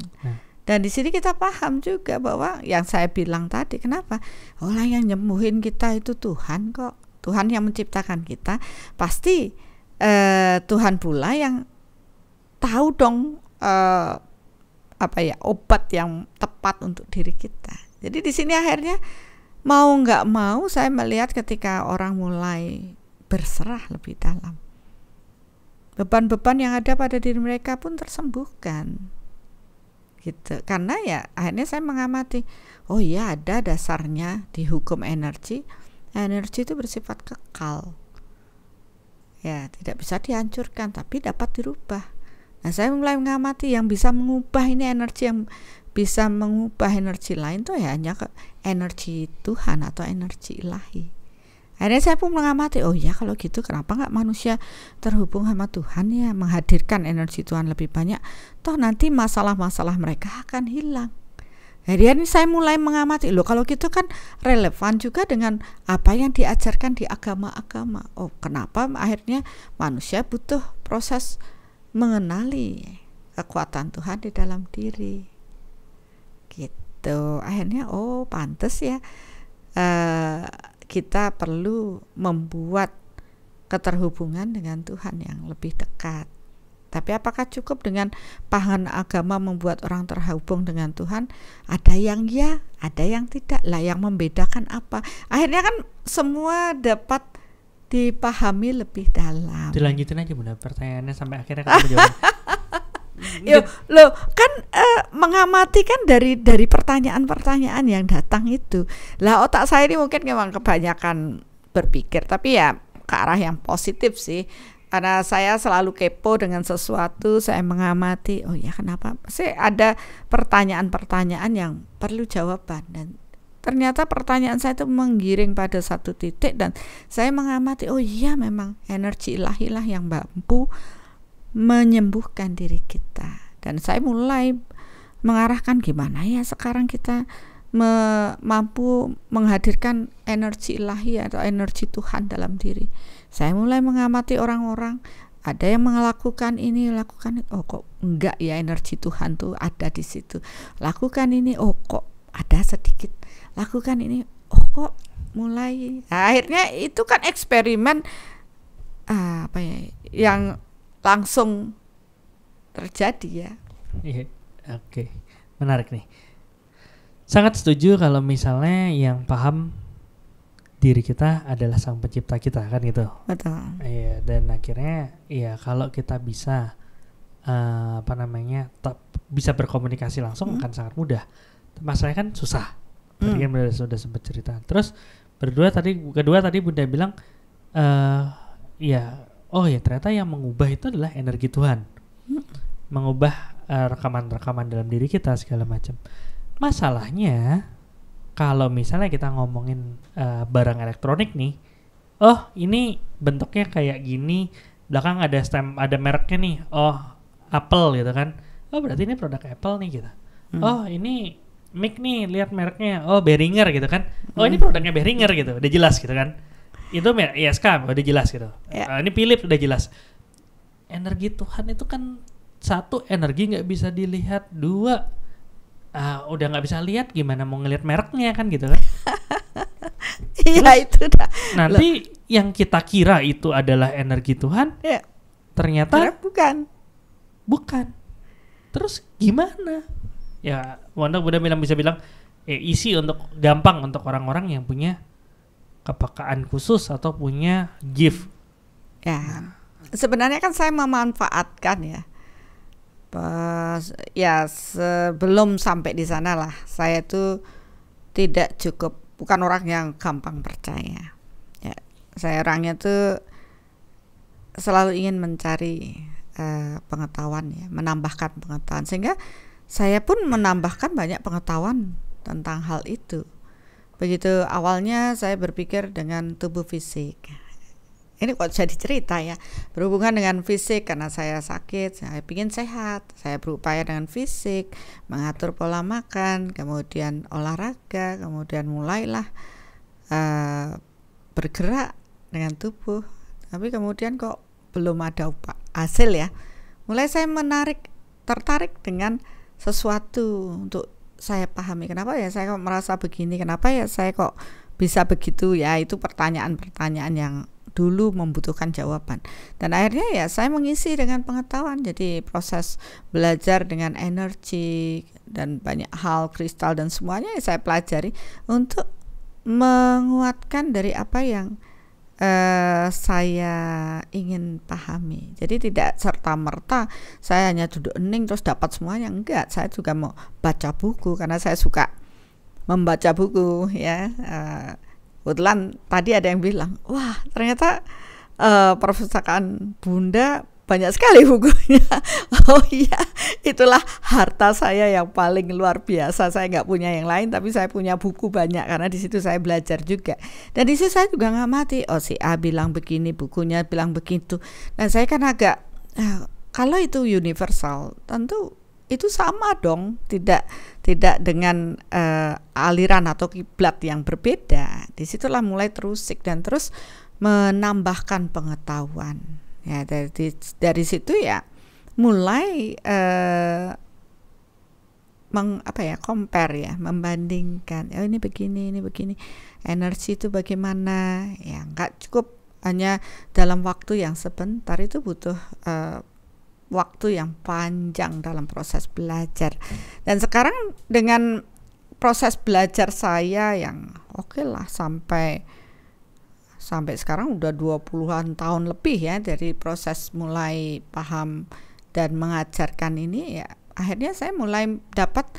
Speaker 2: Dan di sini kita paham juga bahwa yang saya bilang tadi, kenapa? Orang yang nyembuhin kita itu Tuhan kok. Tuhan yang menciptakan kita. Pasti Tuhan pula yang tahu dong obat yang tepat untuk diri kita. Jadi di sini akhirnya mau nggak mau saya melihat ketika orang mulai berserah lebih dalam, beban-beban yang ada pada diri mereka pun tersembuhkan. Gitu. Karena ya akhirnya saya mengamati, oh iya ada dasarnya di hukum energi. Energi itu bersifat kekal. Ya, tidak bisa dihancurkan tapi dapat dirubah. Nah, saya mulai mengamati yang bisa mengubah ini energi, yang bisa mengubah energi lain tuh ya hanya energi Tuhan atau energi ilahi. Akhirnya saya pun mengamati, oh ya kalau gitu kenapa nggak manusia terhubung sama Tuhan ya, menghadirkan energi Tuhan lebih banyak, toh nanti masalah-masalah mereka akan hilang. Jadi saya mulai mengamati, loh kalau gitu kan relevan juga dengan apa yang diajarkan di agama-agama. Oh kenapa akhirnya manusia butuh proses mengenali kekuatan Tuhan di dalam diri. Gitu, akhirnya pantes ya kita perlu membuat keterhubungan dengan Tuhan yang lebih dekat. Tapi apakah cukup dengan paham agama membuat orang terhubung dengan Tuhan? Ada yang ya, ada yang tidak. Lah yang membedakan apa? Akhirnya kan semua dapat dipahami lebih dalam.
Speaker 1: Dilanjutin aja Bunda pertanyaannya sampai akhirnya kamu jawab.
Speaker 2: Yo, loh kan mengamati kan dari pertanyaan-pertanyaan yang datang itu. Lah otak saya ini mungkin memang kebanyakan berpikir, tapi ya ke arah yang positif sih. Karena saya selalu kepo dengan sesuatu, saya mengamati, oh ya kenapa sih ada pertanyaan-pertanyaan yang perlu jawaban, dan ternyata pertanyaan saya itu menggiring pada satu titik, dan saya mengamati, oh iya memang energi ilahi lah yang mampu menyembuhkan diri kita. Dan saya mulai mengarahkan gimana ya sekarang kita mampu menghadirkan energi ilahi atau energi Tuhan dalam diri. Saya mulai mengamati orang-orang, ada yang melakukan ini, lakukan itu, oh kok enggak ya energi Tuhan tuh ada di situ. Lakukan ini, oh kok ada sedikit. Lakukan ini, oh kok mulai. Nah, akhirnya itu kan eksperimen apa ya yang langsung terjadi ya.
Speaker 1: Iya, oke. Menarik nih. Sangat setuju kalau misalnya yang paham diri kita adalah sang pencipta kita kan gitu.
Speaker 2: Betul.
Speaker 1: Iya, dan akhirnya ya kalau kita bisa bisa berkomunikasi langsung akan sangat mudah. Masalahnya kan susah. Tadi kan sudah sempat cerita. Terus kedua tadi Bunda bilang ya ternyata yang mengubah itu adalah energi Tuhan. Mengubah rekaman-rekaman dalam diri kita segala macam. Masalahnya kalau misalnya kita ngomongin barang elektronik nih, oh ini bentuknya kayak gini, belakang ada stem, ada mereknya nih, oh Apple gitu kan, oh berarti ini produk Apple nih gitu. Oh ini mic nih, lihat mereknya, oh Behringer gitu kan, oh ini produknya Behringer gitu, udah jelas gitu kan. Itu ISK udah jelas gitu. Ini Philips udah jelas. Energi Tuhan itu kan satu, energi nggak bisa dilihat, dua udah nggak bisa lihat, gimana mau ngelihat mereknya kan gitu kan.
Speaker 2: Iya itu dah.
Speaker 1: Nanti yang kita kira itu adalah energi Tuhan, ternyata bukan. Terus gimana? Ya, Wanda bisa bilang isi untuk gampang untuk orang-orang yang punya kepekaan khusus atau punya gift.
Speaker 2: Ya, sebenarnya kan saya memanfaatkan ya. Sebelum sampai di sana lah, saya tuh tidak cukup, bukan orang yang gampang percaya. Ya, saya orangnya tuh selalu ingin mencari pengetahuan ya, menambahkan pengetahuan, sehingga saya pun menambahkan banyak pengetahuan tentang hal itu. Begitu awalnya saya berpikir dengan tubuh fisik. Ini kok jadi cerita ya, berhubungan dengan fisik karena saya sakit, saya ingin sehat, saya berupaya dengan fisik, mengatur pola makan, kemudian olahraga, kemudian mulailah bergerak dengan tubuh. Tapi kemudian kok belum ada hasil ya. Mulai saya tertarik dengan sesuatu untuk saya pahami, kenapa ya saya kok merasa begini, kenapa ya saya kok bisa begitu ya. Itu pertanyaan-pertanyaan yang dulu membutuhkan jawaban, dan akhirnya ya saya mengisi dengan pengetahuan. Jadi proses belajar dengan energi dan banyak hal kristal dan semuanya ya saya pelajari untuk menguatkan dari apa yang saya ingin pahami. Jadi tidak serta-merta saya hanya duduk hening terus dapat semuanya, enggak. Saya juga mau baca buku karena saya suka membaca buku ya. Kebetulan tadi ada yang bilang, wah ternyata perpustakaan Bunda banyak sekali bukunya. Oh iya, itulah harta saya yang paling luar biasa. Saya nggak punya yang lain, tapi saya punya buku banyak karena di situ saya belajar juga. Dan di situ saya juga ngamati, oh si A bilang begini, bukunya bilang begitu. Dan saya kan agak, kalau itu universal, tentu itu sama dong, tidak dengan aliran atau kiblat yang berbeda. Disitulah mulai terusik dan terus menambahkan pengetahuan. Ya dari situ ya mulai compare ya, membandingkan. Oh ini begini, energi itu bagaimana? Ya nggak cukup hanya dalam waktu yang sebentar, itu butuh waktu yang panjang dalam proses belajar. Dan sekarang dengan proses belajar saya yang oke lah sampai sampai sekarang udah 20-an tahun lebih ya dari proses mulai paham dan mengajarkan ini, ya akhirnya saya mulai dapat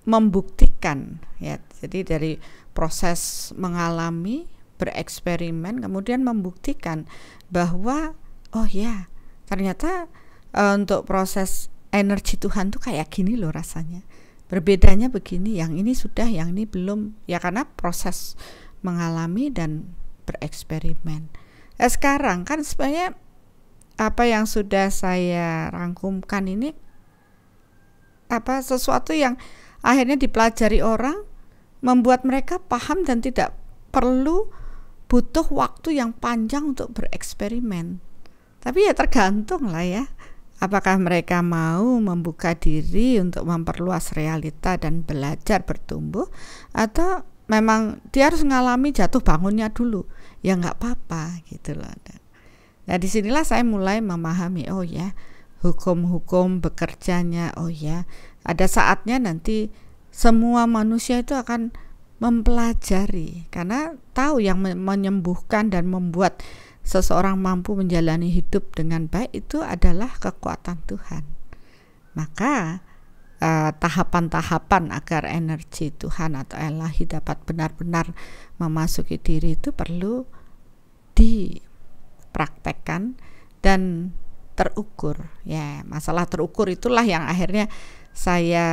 Speaker 2: membuktikan ya. Jadi dari proses mengalami, bereksperimen, kemudian membuktikan bahwa oh ya ternyata untuk proses energi Tuhan tuh kayak gini loh rasanya. Berbedanya begini, yang ini sudah, yang ini belum. Ya karena proses mengalami dan bereksperimen. Sekarang kan sebenarnya apa yang sudah saya rangkumkan ini sesuatu yang akhirnya dipelajari orang, membuat mereka paham dan tidak perlu butuh waktu yang panjang untuk bereksperimen. Tapi ya tergantung lah ya, apakah mereka mau membuka diri untuk memperluas realita dan belajar bertumbuh, atau memang dia harus mengalami jatuh bangunnya dulu. Ya nggak apa-apa gitu loh. Nah disinilah saya mulai memahami, oh ya hukum-hukum bekerjanya, oh ya ada saatnya nanti semua manusia itu akan mempelajari, karena tahu yang menyembuhkan dan membuat seseorang mampu menjalani hidup dengan baik itu adalah kekuatan Tuhan. Maka tahapan-tahapan agar energi Tuhan atau Ilahi dapat benar-benar memasuki diri itu perlu dipraktekkan dan terukur. Ya, masalah terukur itulah yang akhirnya saya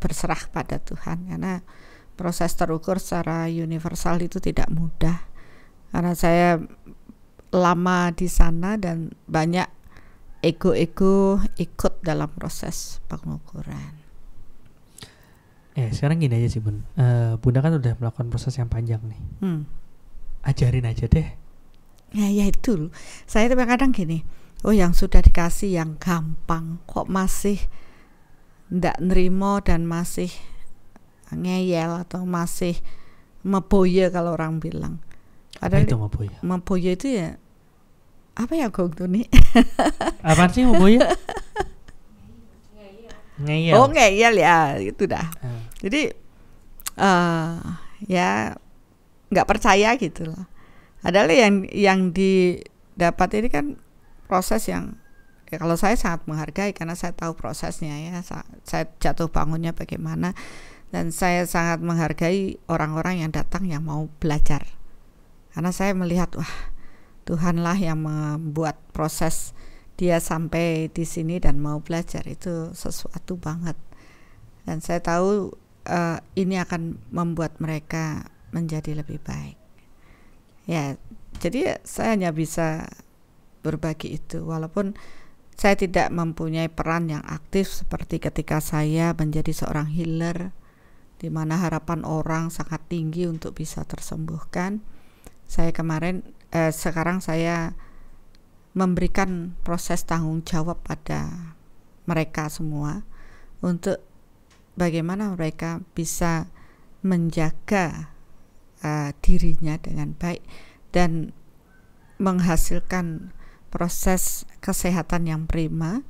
Speaker 2: berserah pada Tuhan, karena proses terukur secara universal itu tidak mudah, karena saya lama di sana dan banyak ego-ego ikut dalam proses pengukuran.
Speaker 1: Sekarang gini aja sih Bun, Bunda kan udah melakukan proses yang panjang nih. Ajarin aja deh.
Speaker 2: Ya itu, saya kadang gini, oh yang sudah dikasih yang gampang kok masih ndak nerimo dan masih ngeyel atau masih meboye kalau orang bilang.
Speaker 1: Padahal itu meboye?
Speaker 2: Meboye itu ya apa ya Gong Tuni?
Speaker 1: Apaan sih meboye? Ngeyel.
Speaker 2: Oh ngeyel ya, itu dah. Jadi ya nggak percaya gitu loh. Adalah yang didapat ini kan proses yang ya kalau saya sangat menghargai, karena saya tahu prosesnya ya, saya jatuh bangunnya bagaimana, dan saya sangat menghargai orang-orang yang datang yang mau belajar, karena saya melihat wah Tuhanlah yang membuat proses dia sampai di sini dan mau belajar, itu sesuatu banget, dan saya tahu ini akan membuat mereka menjadi lebih baik. Ya, jadi saya hanya bisa berbagi itu, walaupun saya tidak mempunyai peran yang aktif seperti ketika saya menjadi seorang healer, di mana harapan orang sangat tinggi untuk bisa tersembuhkan. Sekarang saya memberikan proses tanggung jawab pada mereka semua untuk bagaimana mereka bisa menjaga dirinya dengan baik dan menghasilkan proses kesehatan yang prima.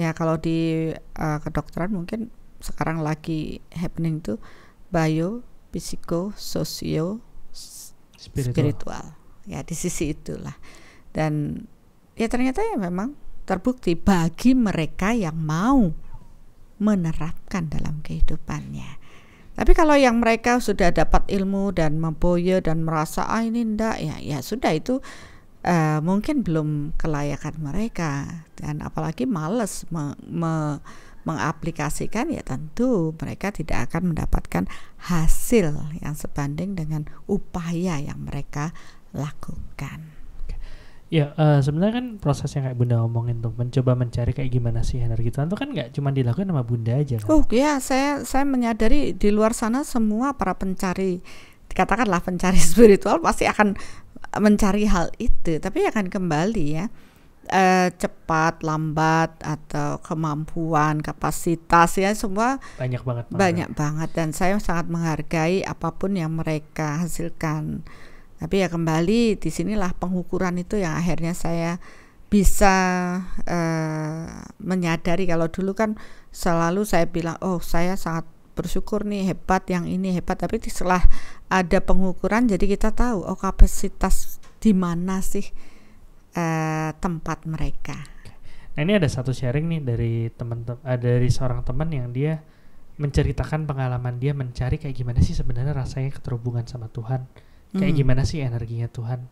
Speaker 2: Ya kalau di kedokteran mungkin sekarang lagi happening tuh bio, psiko, sosio, spiritual. Ya di sisi itulah. Dan ya ternyata ya memang terbukti bagi mereka yang mau menerapkan dalam kehidupannya. Tapi kalau yang mereka sudah dapat ilmu dan memboye dan merasa ini enggak, ya sudah, itu mungkin belum kelayakan mereka, dan apalagi malas mengaplikasikan, ya tentu mereka tidak akan mendapatkan hasil yang sebanding dengan upaya yang mereka lakukan.
Speaker 1: Ya sebenarnya kan proses yang kayak Bunda ngomongin tuh, mencoba mencari kayak gimana sih energi Tuhan itu kan nggak cuma dilakukan sama Bunda aja kan?
Speaker 2: Oh ya, saya menyadari di luar sana semua para pencari, katakanlah pencari spiritual pasti akan mencari hal itu, tapi akan kembali ya cepat lambat atau kemampuan, kapasitas, ya semua banyak banget, dan saya sangat menghargai apapun yang mereka hasilkan. Tapi ya kembali di sinilah pengukuran itu yang akhirnya saya bisa menyadari. Kalau dulu kan selalu saya bilang, oh saya sangat bersyukur nih, hebat, yang ini hebat, tapi setelah ada pengukuran jadi kita tahu kapasitas di mana sih tempat mereka.
Speaker 1: Nah, ini ada satu sharing nih dari seorang teman yang dia menceritakan pengalaman dia mencari kayak gimana sih sebenarnya rasanya keterhubungan sama Tuhan, kayak gimana sih energinya Tuhan.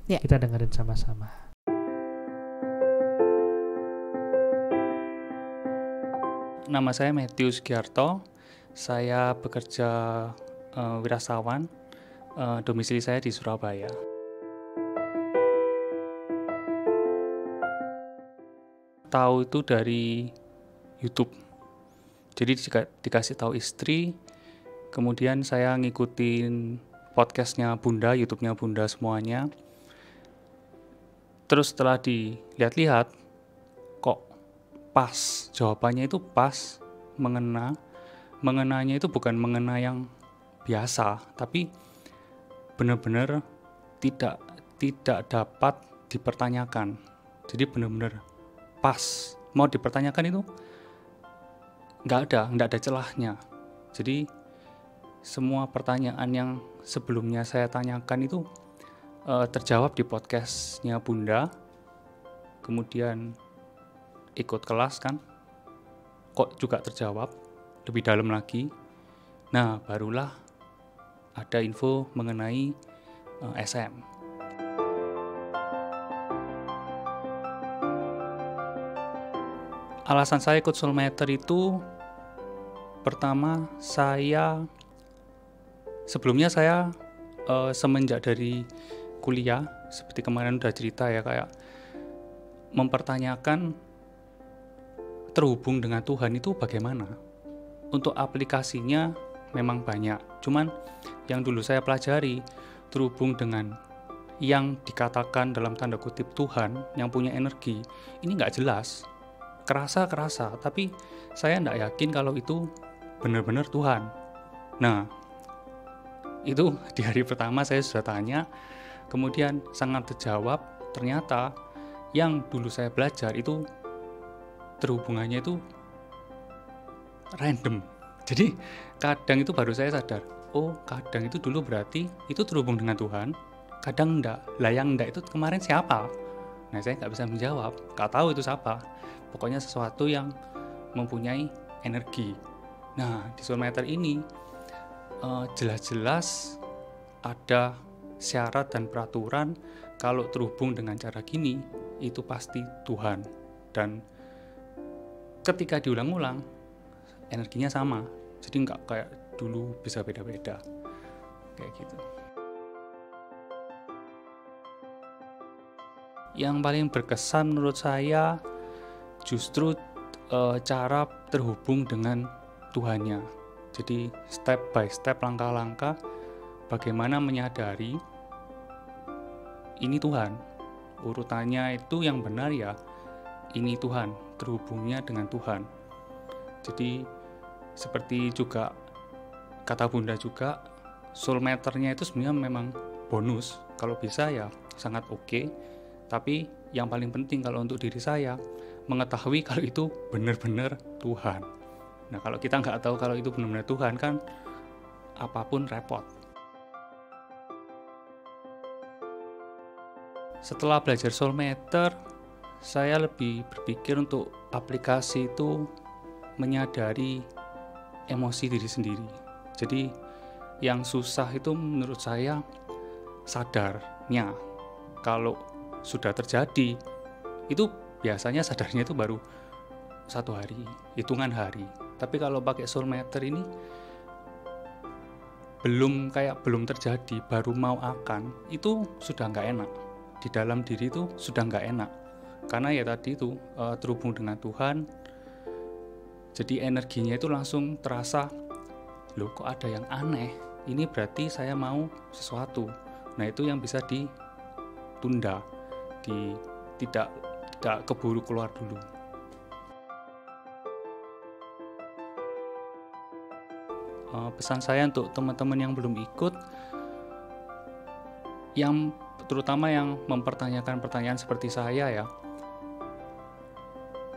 Speaker 1: Kita dengerin sama-sama.
Speaker 7: Nama saya Matthew Sugiarto, saya bekerja wirasawan, domisili saya di Surabaya. Tahu itu dari YouTube. Jadi dikasih tahu istri, kemudian saya ngikutin podcastnya Bunda, YouTube-nya Bunda semuanya. Terus setelah dilihat-lihat, kok pas, jawabannya itu pas, mengenanya itu bukan mengena yang biasa, tapi benar-benar tidak dapat dipertanyakan. Jadi benar-benar pas, mau dipertanyakan itu nggak ada celahnya. Jadi semua pertanyaan yang sebelumnya saya tanyakan itu terjawab di podcastnya Bunda. Kemudian ikut kelas kan, kok juga terjawab lebih dalam lagi. Nah, barulah ada info mengenai SM. Alasan saya ikut Soulmatter itu, pertama, sebelumnya saya semenjak dari kuliah, seperti kemarin udah cerita ya, kayak mempertanyakan terhubung dengan Tuhan itu bagaimana. Untuk aplikasinya memang banyak, cuman yang dulu saya pelajari terhubung dengan yang dikatakan dalam tanda kutip Tuhan, yang punya energi, ini nggak jelas. Kerasa, tapi saya tidak yakin kalau itu benar-benar Tuhan. Nah, itu di hari pertama saya sudah tanya, kemudian sangat terjawab, ternyata yang dulu saya belajar itu terhubungannya itu random. Jadi kadang itu baru saya sadar, oh kadang itu dulu berarti itu terhubung dengan Tuhan, kadang enggak. Lah yang enggak itu kemarin siapa? Nah, saya nggak bisa menjawab, nggak tahu itu siapa. Pokoknya sesuatu yang mempunyai energi. Nah, di Soulmatter ini jelas-jelas ada syarat dan peraturan kalau terhubung dengan cara gini, itu pasti Tuhan. Dan ketika diulang-ulang, energinya sama. Jadi nggak kayak dulu bisa beda-beda. Kayak gitu. Yang paling berkesan menurut saya justru cara terhubung dengan Tuhannya. Jadi step by step, langkah-langkah bagaimana menyadari ini Tuhan. Urutannya itu yang benar ya, ini Tuhan, terhubungnya dengan Tuhan. Jadi seperti juga kata Bunda juga, Soulmatter-nya itu sebenarnya memang bonus. Kalau bisa ya sangat oke. Tapi yang paling penting kalau untuk diri saya, mengetahui kalau itu benar-benar Tuhan. Nah, kalau kita nggak tahu kalau itu benar-benar Tuhan, kan apapun repot. Setelah belajar Soulmatter, saya lebih berpikir untuk aplikasi itu menyadari emosi diri sendiri. Jadi yang susah itu menurut saya sadarnya. Kalau sudah terjadi, itu biasanya sadarnya itu baru 1 hari, hitungan hari. Tapi kalau pakai Soulmatter ini belum terjadi, baru mau akan, itu sudah nggak enak. Di dalam diri itu sudah nggak enak. Karena ya tadi itu terhubung dengan Tuhan, jadi energinya itu langsung terasa, loh kok ada yang aneh, ini berarti saya mau sesuatu. Nah, itu yang bisa ditunda, tidak keburu keluar dulu. Pesan saya untuk teman-teman yang belum ikut, yang terutama yang mempertanyakan pertanyaan seperti saya ya,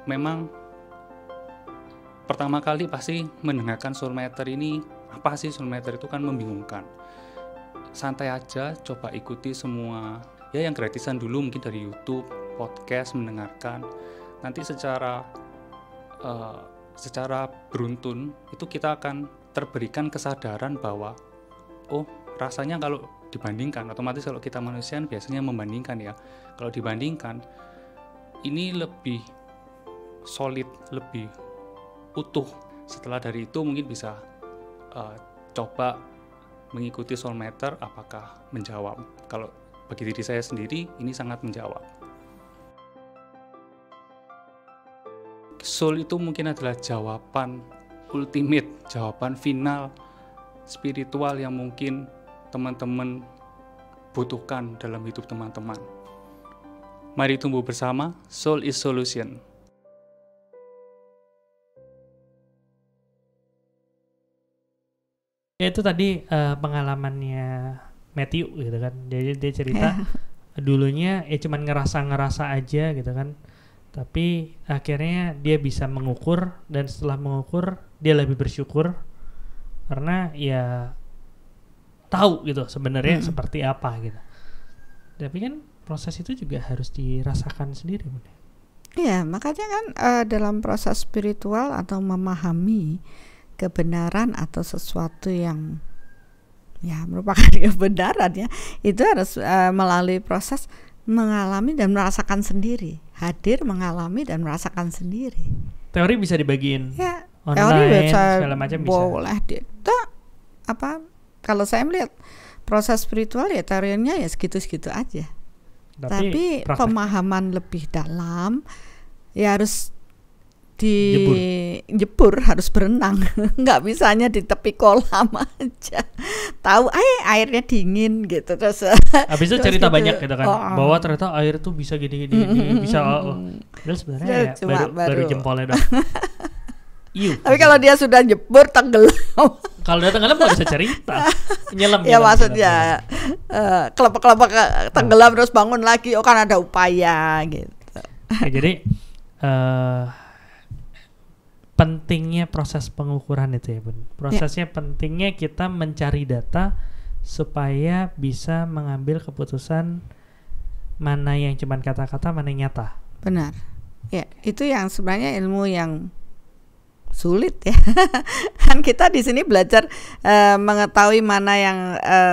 Speaker 7: memang pertama kali pasti mendengarkan soulmeter ini, apa sih soulmeter itu kan membingungkan. Santai aja, coba ikuti semua ya yang gratisan dulu, mungkin dari YouTube, podcast, mendengarkan. Nanti secara beruntun itu kita akan terberikan kesadaran bahwa oh rasanya kalau dibandingkan, otomatis kalau kita manusia biasanya membandingkan ya, kalau dibandingkan ini lebih solid, lebih utuh. Setelah dari itu mungkin bisa coba mengikuti soulmeter, apakah menjawab. Kalau bagi diri saya sendiri ini sangat menjawab. Soul itu mungkin adalah jawaban ultimate, jawaban final spiritual yang mungkin teman-teman butuhkan dalam hidup teman-teman. Mari tumbuh bersama, Soul is Solution.
Speaker 1: Ya itu tadi pengalamannya Matthew gitu kan. Jadi dia cerita dulunya ya cuman ngerasa aja gitu kan. Tapi akhirnya dia bisa mengukur, dan setelah mengukur dia lebih bersyukur karena ya tahu gitu sebenarnya seperti apa gitu. Tapi kan proses itu juga harus dirasakan sendiri, Bunda.
Speaker 2: Iya, makanya kan dalam proses spiritual atau memahami kebenaran atau sesuatu yang ya merupakan kebenaran ya, itu harus melalui proses mengalami dan merasakan sendiri, hadir, mengalami dan merasakan sendiri.
Speaker 1: Teori bisa dibagiin
Speaker 2: Ya,
Speaker 1: online,
Speaker 2: teori bisa,
Speaker 1: segala macam bisa.
Speaker 2: Boleh kalau saya melihat proses spiritual ya teorinya ya segitu-segitu aja. Tapi pemahaman lebih dalam ya harus dijebur, harus berenang. Nggak bisa hanya di tepi kolam aja. Tahu airnya dingin gitu terus.
Speaker 1: Habis itu cerita gitu. Banyak gitu kan. Bahwa ternyata air tuh bisa gini bisa dan sebenarnya ya, baru jempolnya dong.
Speaker 2: Tapi kalau dia sudah jebur tenggelam.
Speaker 1: Kalau dia tenggelam nggak bisa cerita. Nyelam.
Speaker 2: Ya maksudnya kelapa tenggelam terus bangun lagi. Oh kan ada upaya gitu.
Speaker 1: Ya, jadi pentingnya proses pengukuran itu ya Bun. Prosesnya pentingnya kita mencari data supaya bisa mengambil keputusan mana yang cuman kata-kata, mana yang nyata.
Speaker 2: Benar. Ya, itu yang sebenarnya ilmu yang sulit ya. Kan kita di sini belajar mengetahui mana yang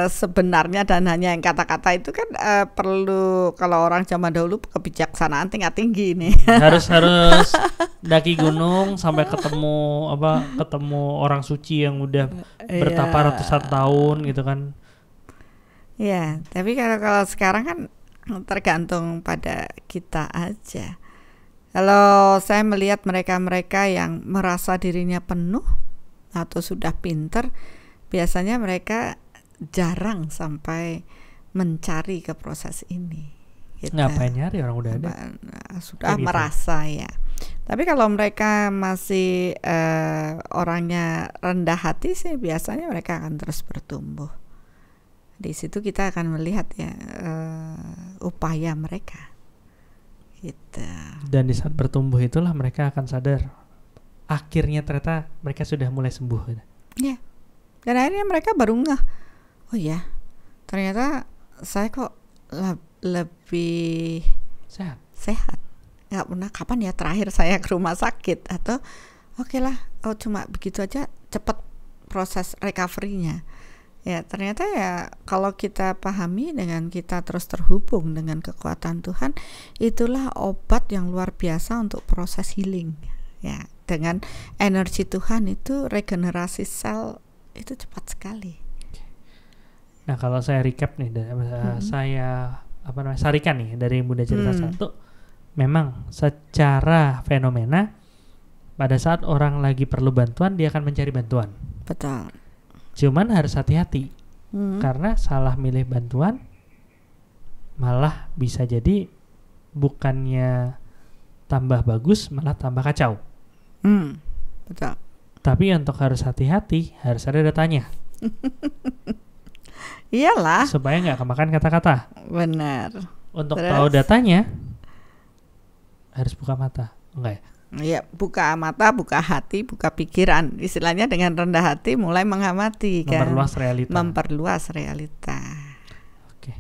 Speaker 2: sebenarnya dan hanya yang kata-kata itu kan perlu, kalau orang zaman dahulu kebijaksanaan tingkat tinggi nih.
Speaker 1: Harus daki gunung sampai ketemu orang suci yang udah bertapa ratusan tahun gitu kan.
Speaker 2: Ya, tapi kalau sekarang kan tergantung pada kita aja. Kalau saya melihat mereka-mereka yang merasa dirinya penuh atau sudah pinter, biasanya mereka jarang sampai mencari ke proses ini. Gitu.
Speaker 1: Ngapain nyari, orang udah ada.
Speaker 2: Sudah merasa gitu. Ya. Tapi kalau mereka masih orangnya rendah hati sih, biasanya mereka akan terus bertumbuh. Di situ kita akan melihat ya upaya mereka. Gitu.
Speaker 1: Dan di saat bertumbuh itulah mereka akan sadar akhirnya ternyata mereka sudah mulai sembuh.
Speaker 2: Ya. Dan akhirnya mereka baru ngeh, oh ya ternyata saya kok lebih sehat. Nggak pernah, kapan ya terakhir saya ke rumah sakit, atau oke lah, oh cuma begitu aja cepat proses recovery-nya. Ya ternyata ya kalau kita pahami dengan kita terus terhubung dengan kekuatan Tuhan, itulah obat yang luar biasa untuk proses healing. Ya, dengan energi Tuhan itu regenerasi sel itu cepat sekali.
Speaker 1: Nah kalau saya recap nih, saya sarikan nih dari Bunda cerita satu, memang secara fenomena pada saat orang lagi perlu bantuan dia akan mencari bantuan.
Speaker 2: Betul.
Speaker 1: Cuman harus hati-hati karena salah milih bantuan malah bisa jadi bukannya tambah bagus malah tambah kacau.
Speaker 2: Betul.
Speaker 1: Tapi untuk harus hati-hati harus ada datanya.
Speaker 2: Iyalah.
Speaker 1: Supaya nggak kemakan kata-kata.
Speaker 2: Benar.
Speaker 1: Untuk tahu datanya harus buka mata. Enggak ya?
Speaker 2: Ya, buka mata, buka hati, buka pikiran. Istilahnya dengan rendah hati mulai mengamati kan. Memperluas realita.
Speaker 1: Oke.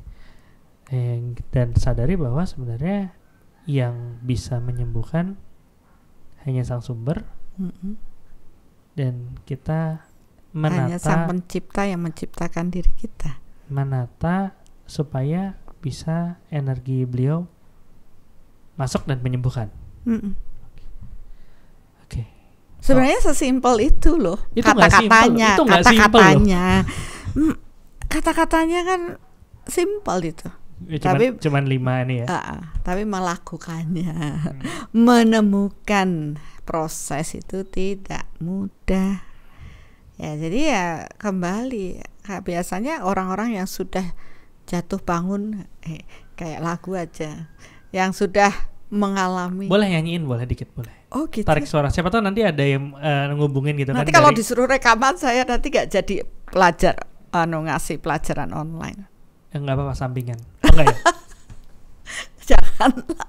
Speaker 1: Dan sadari bahwa sebenarnya yang bisa menyembuhkan hanya Sang Sumber. Dan kita menata,
Speaker 2: hanya Sang Pencipta yang menciptakan diri kita.
Speaker 1: Menata supaya bisa energi beliau masuk dan menyembuhkan. Oke.
Speaker 2: Sebenarnya sesimpel itu loh.
Speaker 1: Itu
Speaker 2: kata-katanya,
Speaker 1: itu
Speaker 2: kata-katanya. Kata-katanya kan simpel itu.
Speaker 1: Cuman 5 ini ya.
Speaker 2: Tapi melakukannya, menemukan proses itu tidak mudah. Ya, jadi ya kembali. Biasanya orang-orang yang sudah jatuh bangun, kayak lagu aja, yang sudah mengalami.
Speaker 1: Boleh nyanyiin, boleh dikit, boleh.
Speaker 2: Oh gitu.
Speaker 1: Tarik suara. Siapa tahu nanti ada yang ngubungin gitu.
Speaker 2: Nanti kan kalau disuruh rekaman saya nanti gak jadi ngasih pelajaran online.
Speaker 1: Enggak apa-apa, sampingan. Enggak ya?
Speaker 2: Janganlah.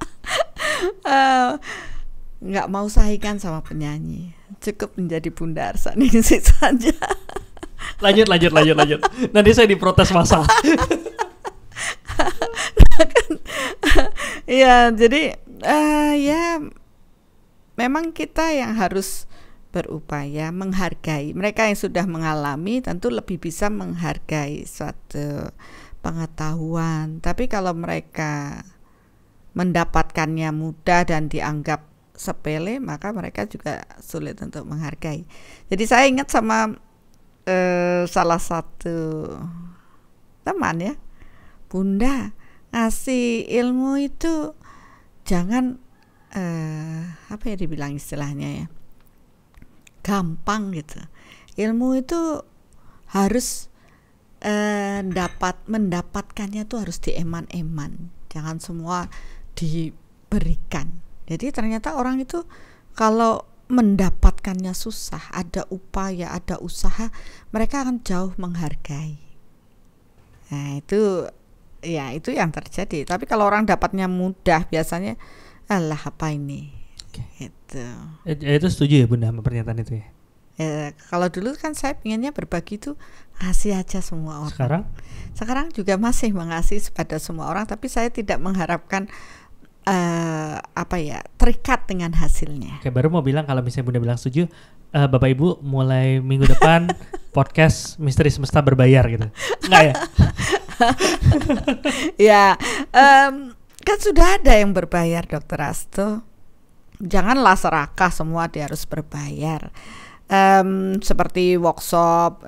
Speaker 2: Nggak mau saingan sama penyanyi, cukup menjadi Bunda Arsaningsih saja.
Speaker 1: Lanjut. Nanti saya diprotes masa.
Speaker 2: Ya, jadi ya memang kita yang harus berupaya menghargai mereka yang sudah mengalami, tentu lebih bisa menghargai suatu pengetahuan. Tapi kalau mereka mendapatkannya mudah dan dianggap sepele, maka mereka juga sulit untuk menghargai. Jadi saya ingat sama salah satu teman ya, Bunda, ngasih ilmu itu jangan apa ya dibilang istilahnya ya, gampang gitu. Ilmu itu harus mendapatkannya tuh harus dieman-eman, jangan semua diberikan. Jadi ternyata orang itu kalau mendapatkannya susah, ada upaya, ada usaha, mereka akan jauh menghargai. Nah itu yang terjadi. Tapi kalau orang dapatnya mudah, biasanya alah apa ini. Gitu.
Speaker 1: Itu setuju ya Bunda sama pernyataan itu ya?
Speaker 2: Kalau dulu kan saya pengennya berbagi itu ngasih aja semua orang. Sekarang juga masih mengasihi pada semua orang, tapi saya tidak mengharapkan terikat dengan hasilnya.
Speaker 1: Kayak baru mau bilang kalau misalnya Bunda bilang setuju, Bapak Ibu mulai minggu depan podcast Misteri Semesta berbayar gitu. Enggak ya?
Speaker 2: Ya, kan sudah ada yang berbayar, Dr. Asto. Janganlah serakah semua dia harus berbayar. Seperti workshop,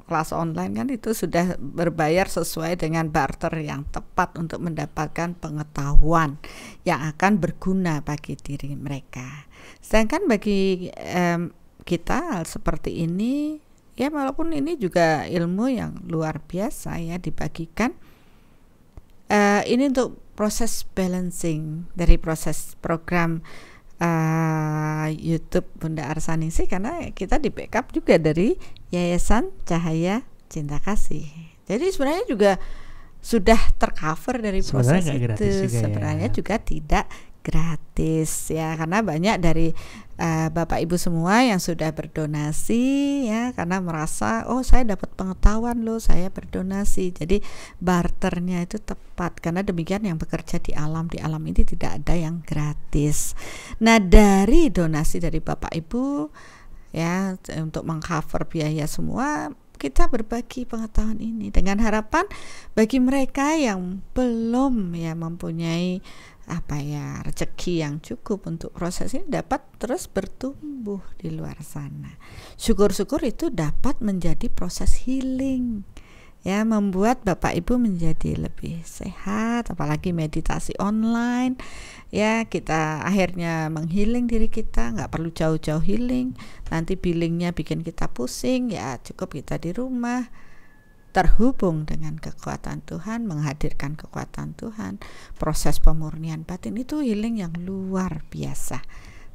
Speaker 2: kelas online kan itu sudah berbayar sesuai dengan barter yang tepat untuk mendapatkan pengetahuan yang akan berguna bagi diri mereka. Sedangkan bagi kita hal seperti ini, ya walaupun ini juga ilmu yang luar biasa ya dibagikan, ini untuk proses balancing dari proses program YouTube Bunda Arsaningsih, karena kita di backup juga dari Yayasan Cahaya Cinta Kasih. Jadi sebenarnya juga sudah tercover dari proses itu. Sebenarnya juga tidak gratis ya, karena banyak dari Bapak Ibu semua yang sudah berdonasi ya, karena merasa saya dapat pengetahuan loh, saya berdonasi. Jadi barternya itu tepat, karena demikian yang bekerja di alam ini tidak ada yang gratis. Nah dari donasi dari Bapak Ibu ya untuk mengcover biaya semua, kita berbagi pengetahuan ini dengan harapan bagi mereka yang belum ya mempunyai rezeki yang cukup untuk proses ini dapat terus bertumbuh di luar sana. Syukur-syukur itu dapat menjadi proses healing ya, membuat Bapak Ibu menjadi lebih sehat, apalagi meditasi online ya, kita akhirnya menghealing diri kita, nggak perlu jauh-jauh healing, nanti billingnya bikin kita pusing ya, cukup kita di rumah terhubung dengan kekuatan Tuhan, menghadirkan kekuatan Tuhan, proses pemurnian batin itu healing yang luar biasa.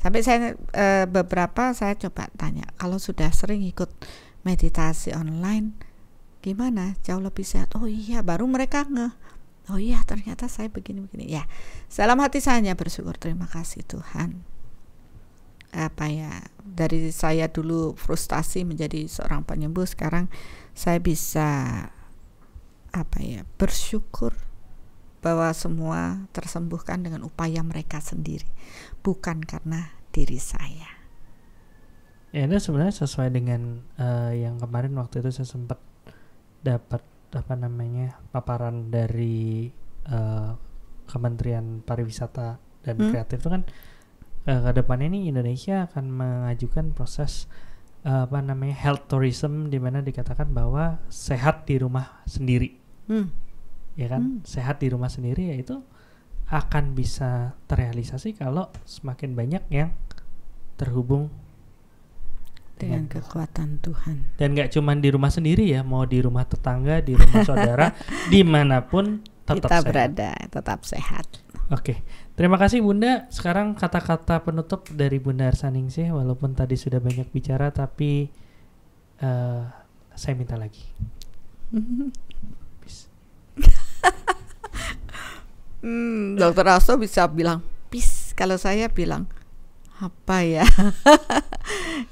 Speaker 2: Sampai saya beberapa saya coba tanya, kalau sudah sering ikut meditasi online gimana, jauh lebih sehat? Oh iya, baru mereka oh iya ternyata saya begini ya. Dalam hati saya hanya bersyukur, terima kasih Tuhan. dari saya dulu frustasi menjadi seorang penyembuh, sekarang saya bisa bersyukur bahwa semua tersembuhkan dengan upaya mereka sendiri, bukan karena diri saya.
Speaker 1: Ya, itu sebenarnya sesuai dengan yang kemarin waktu itu saya sempat dapat paparan dari Kementerian Pariwisata dan Kreatif itu kan ke depannya ini Indonesia akan mengajukan proses health tourism, di mana dikatakan bahwa sehat di rumah sendiri. Ya kan? Sehat di rumah sendiri yaitu akan bisa terrealisasi kalau semakin banyak yang terhubung
Speaker 2: dengan kekuatan Tuhan.
Speaker 1: Dan gak cuma di rumah sendiri ya, mau di rumah tetangga, di rumah saudara, dimanapun tetap
Speaker 2: kita
Speaker 1: sehat.
Speaker 2: berada, tetap sehat.
Speaker 1: Oke, terima kasih Bunda. Sekarang kata-kata penutup dari Bunda Arsaningsih, walaupun tadi sudah banyak bicara, tapi saya minta lagi.
Speaker 2: Dokter Rasto bisa bilang peace, kalau saya bilang apa ya?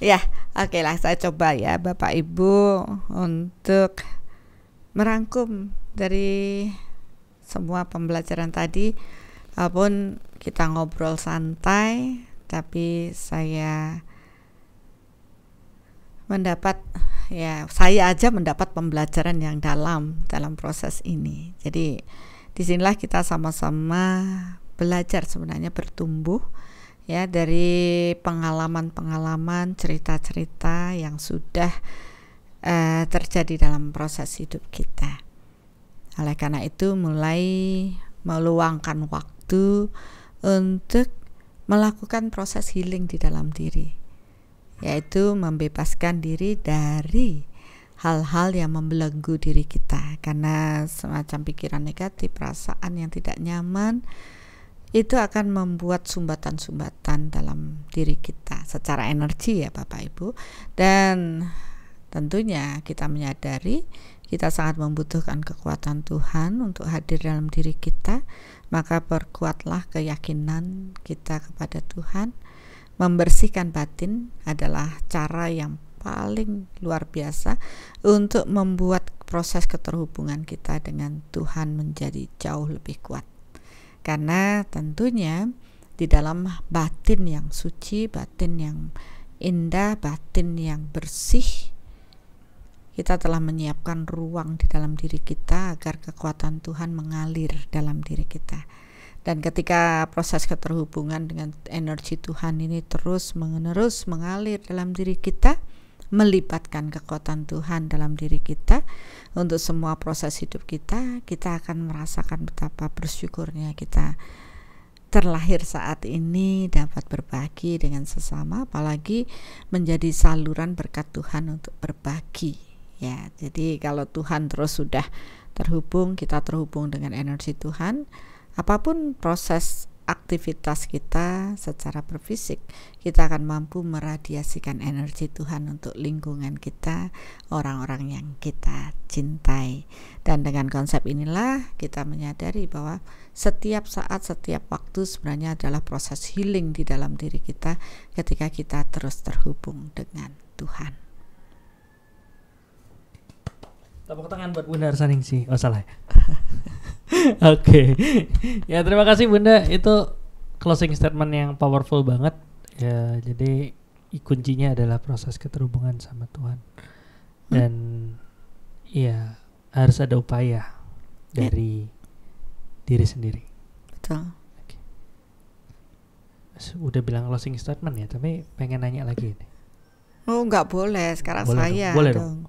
Speaker 2: Ya, oke lah, saya coba ya Bapak Ibu untuk merangkum dari semua pembelajaran tadi. Walaupun kita ngobrol santai, tapi saya aja mendapat pembelajaran yang dalam proses ini. Jadi disinilah kita sama-sama belajar sebenarnya, bertumbuh ya dari pengalaman-pengalaman, cerita-cerita yang sudah terjadi dalam proses hidup kita. Oleh karena itu mulai meluangkan waktu untuk melakukan proses healing di dalam diri, yaitu membebaskan diri dari hal-hal yang membelenggu diri kita, karena semacam pikiran negatif, perasaan yang tidak nyaman itu akan membuat sumbatan-sumbatan dalam diri kita secara energi ya Bapak Ibu. Dan tentunya kita menyadari kita sangat membutuhkan kekuatan Tuhan untuk hadir dalam diri kita, maka perkuatlah keyakinan kita kepada Tuhan. Membersihkan batin adalah cara yang paling luar biasa untuk membuat proses keterhubungan kita dengan Tuhan menjadi jauh lebih kuat. Karena tentunya di dalam batin yang suci, batin yang indah, batin yang bersih, kita telah menyiapkan ruang di dalam diri kita agar kekuatan Tuhan mengalir dalam diri kita. Dan ketika proses keterhubungan dengan energi Tuhan ini terus-menerus mengalir dalam diri kita, melibatkan kekuatan Tuhan dalam diri kita untuk semua proses hidup kita, kita akan merasakan betapa bersyukurnya kita terlahir saat ini dapat berbagi dengan sesama, apalagi menjadi saluran berkat Tuhan untuk berbagi. Ya, jadi kalau Tuhan terus sudah terhubung, kita terhubung dengan energi Tuhan, apapun proses aktivitas kita secara berfisik, kita akan mampu meradiasikan energi Tuhan untuk lingkungan kita, orang-orang yang kita cintai. Dan dengan konsep inilah kita menyadari bahwa setiap saat, setiap waktu sebenarnya adalah proses healing di dalam diri kita ketika kita terus terhubung dengan Tuhan.
Speaker 1: Tepuk tangan buat Bunda Arsaningsih. Oh salah ya. Oke. Ya terima kasih Bunda. Itu closing statement yang powerful banget. Ya jadi kuncinya adalah proses keterhubungan sama Tuhan. Dan ya harus ada upaya dari diri sendiri.
Speaker 2: Betul.
Speaker 1: Oke. Udah bilang closing statement ya, tapi pengen nanya lagi nih.
Speaker 2: Oh nggak boleh. Sekarang
Speaker 1: boleh
Speaker 2: saya
Speaker 1: dong. Boleh
Speaker 2: dong.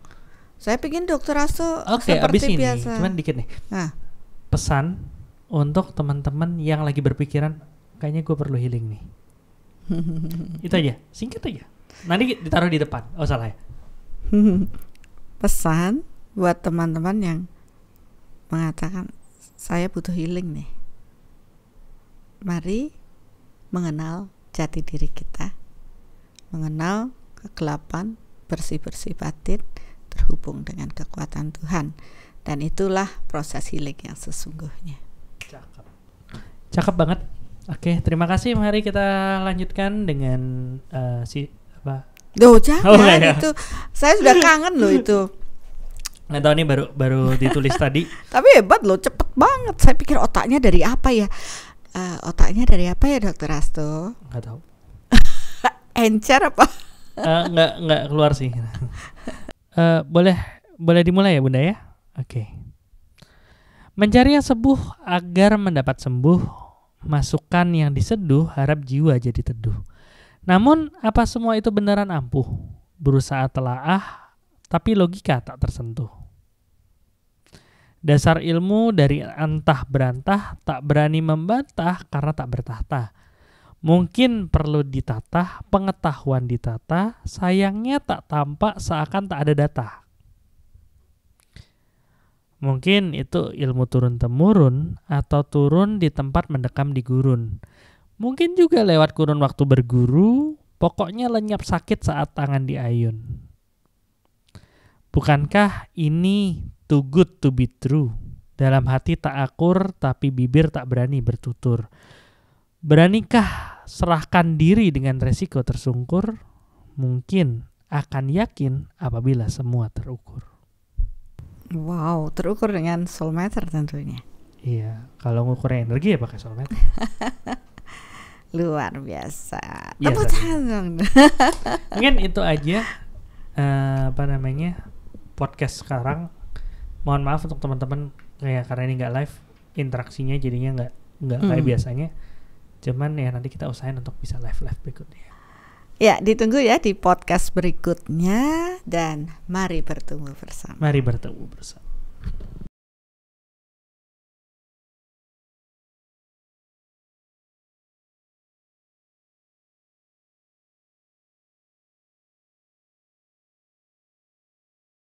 Speaker 2: Saya pikir Dokter Rasto
Speaker 1: Oke, abis
Speaker 2: seperti
Speaker 1: ini,
Speaker 2: biasa.
Speaker 1: cuman dikit nih.
Speaker 2: Nah,
Speaker 1: pesan untuk teman-teman yang lagi berpikiran kayaknya gue perlu healing nih. Itu aja, singkat aja. Nanti ditaruh di depan. Oh salah ya.
Speaker 2: Pesan buat teman-teman yang mengatakan saya butuh healing nih. Mari mengenal jati diri kita, mengenal kegelapan, bersih-bersih batin, terhubung dengan kekuatan Tuhan, dan itulah proses healing yang sesungguhnya.
Speaker 1: Cakep banget. Oke, terima kasih. Mari kita lanjutkan dengan
Speaker 2: Loh, jangan
Speaker 1: enggak ya?
Speaker 2: itu. Saya sudah kangen loh itu.
Speaker 1: Nggak tahu nih baru ditulis tadi.
Speaker 2: Tapi hebat loh, cepet banget. Saya pikir otaknya dari apa ya? Otaknya dari apa ya, Dokter Rasto?
Speaker 1: Nggak tahu.
Speaker 2: Encer apa?
Speaker 1: Nggak keluar sih. Boleh dimulai ya Bunda ya? Oke. Mencari yang sembuh agar mendapat sembuh, masukkan yang diseduh, harap jiwa jadi teduh. Namun, apa semua itu beneran ampuh? Berusaha telaah, tapi logika tak tersentuh. Dasar ilmu dari antah berantah, tak berani membantah karena tak bertahta. Mungkin perlu ditata, pengetahuan ditata, sayangnya tak tampak seakan tak ada data. Mungkin itu ilmu turun-temurun atau turun di tempat mendekam di gurun. Mungkin juga lewat kurun waktu berguru, pokoknya lenyap sakit saat tangan diayun. Bukankah ini too good to be true? Dalam hati tak akur, tapi bibir tak berani bertutur. Beranikah serahkan diri dengan resiko tersungkur? Mungkin akan yakin apabila semua terukur.
Speaker 2: Wow, terukur dengan soulmeter tentunya.
Speaker 1: Iya, kalau ngukur energi ya pakai soulmeter.
Speaker 2: Luar biasa.
Speaker 1: Biasa
Speaker 2: Tepuk tangan dong.
Speaker 1: Mungkin itu aja podcast sekarang. Mohon maaf untuk teman-teman ya karena ini nggak live, interaksinya jadinya nggak kayak biasanya. Cuman ya nanti kita usahain untuk bisa live berikutnya.
Speaker 2: Ya, ditunggu ya di podcast berikutnya dan mari bertemu bersama.
Speaker 1: Mari bertemu bersama.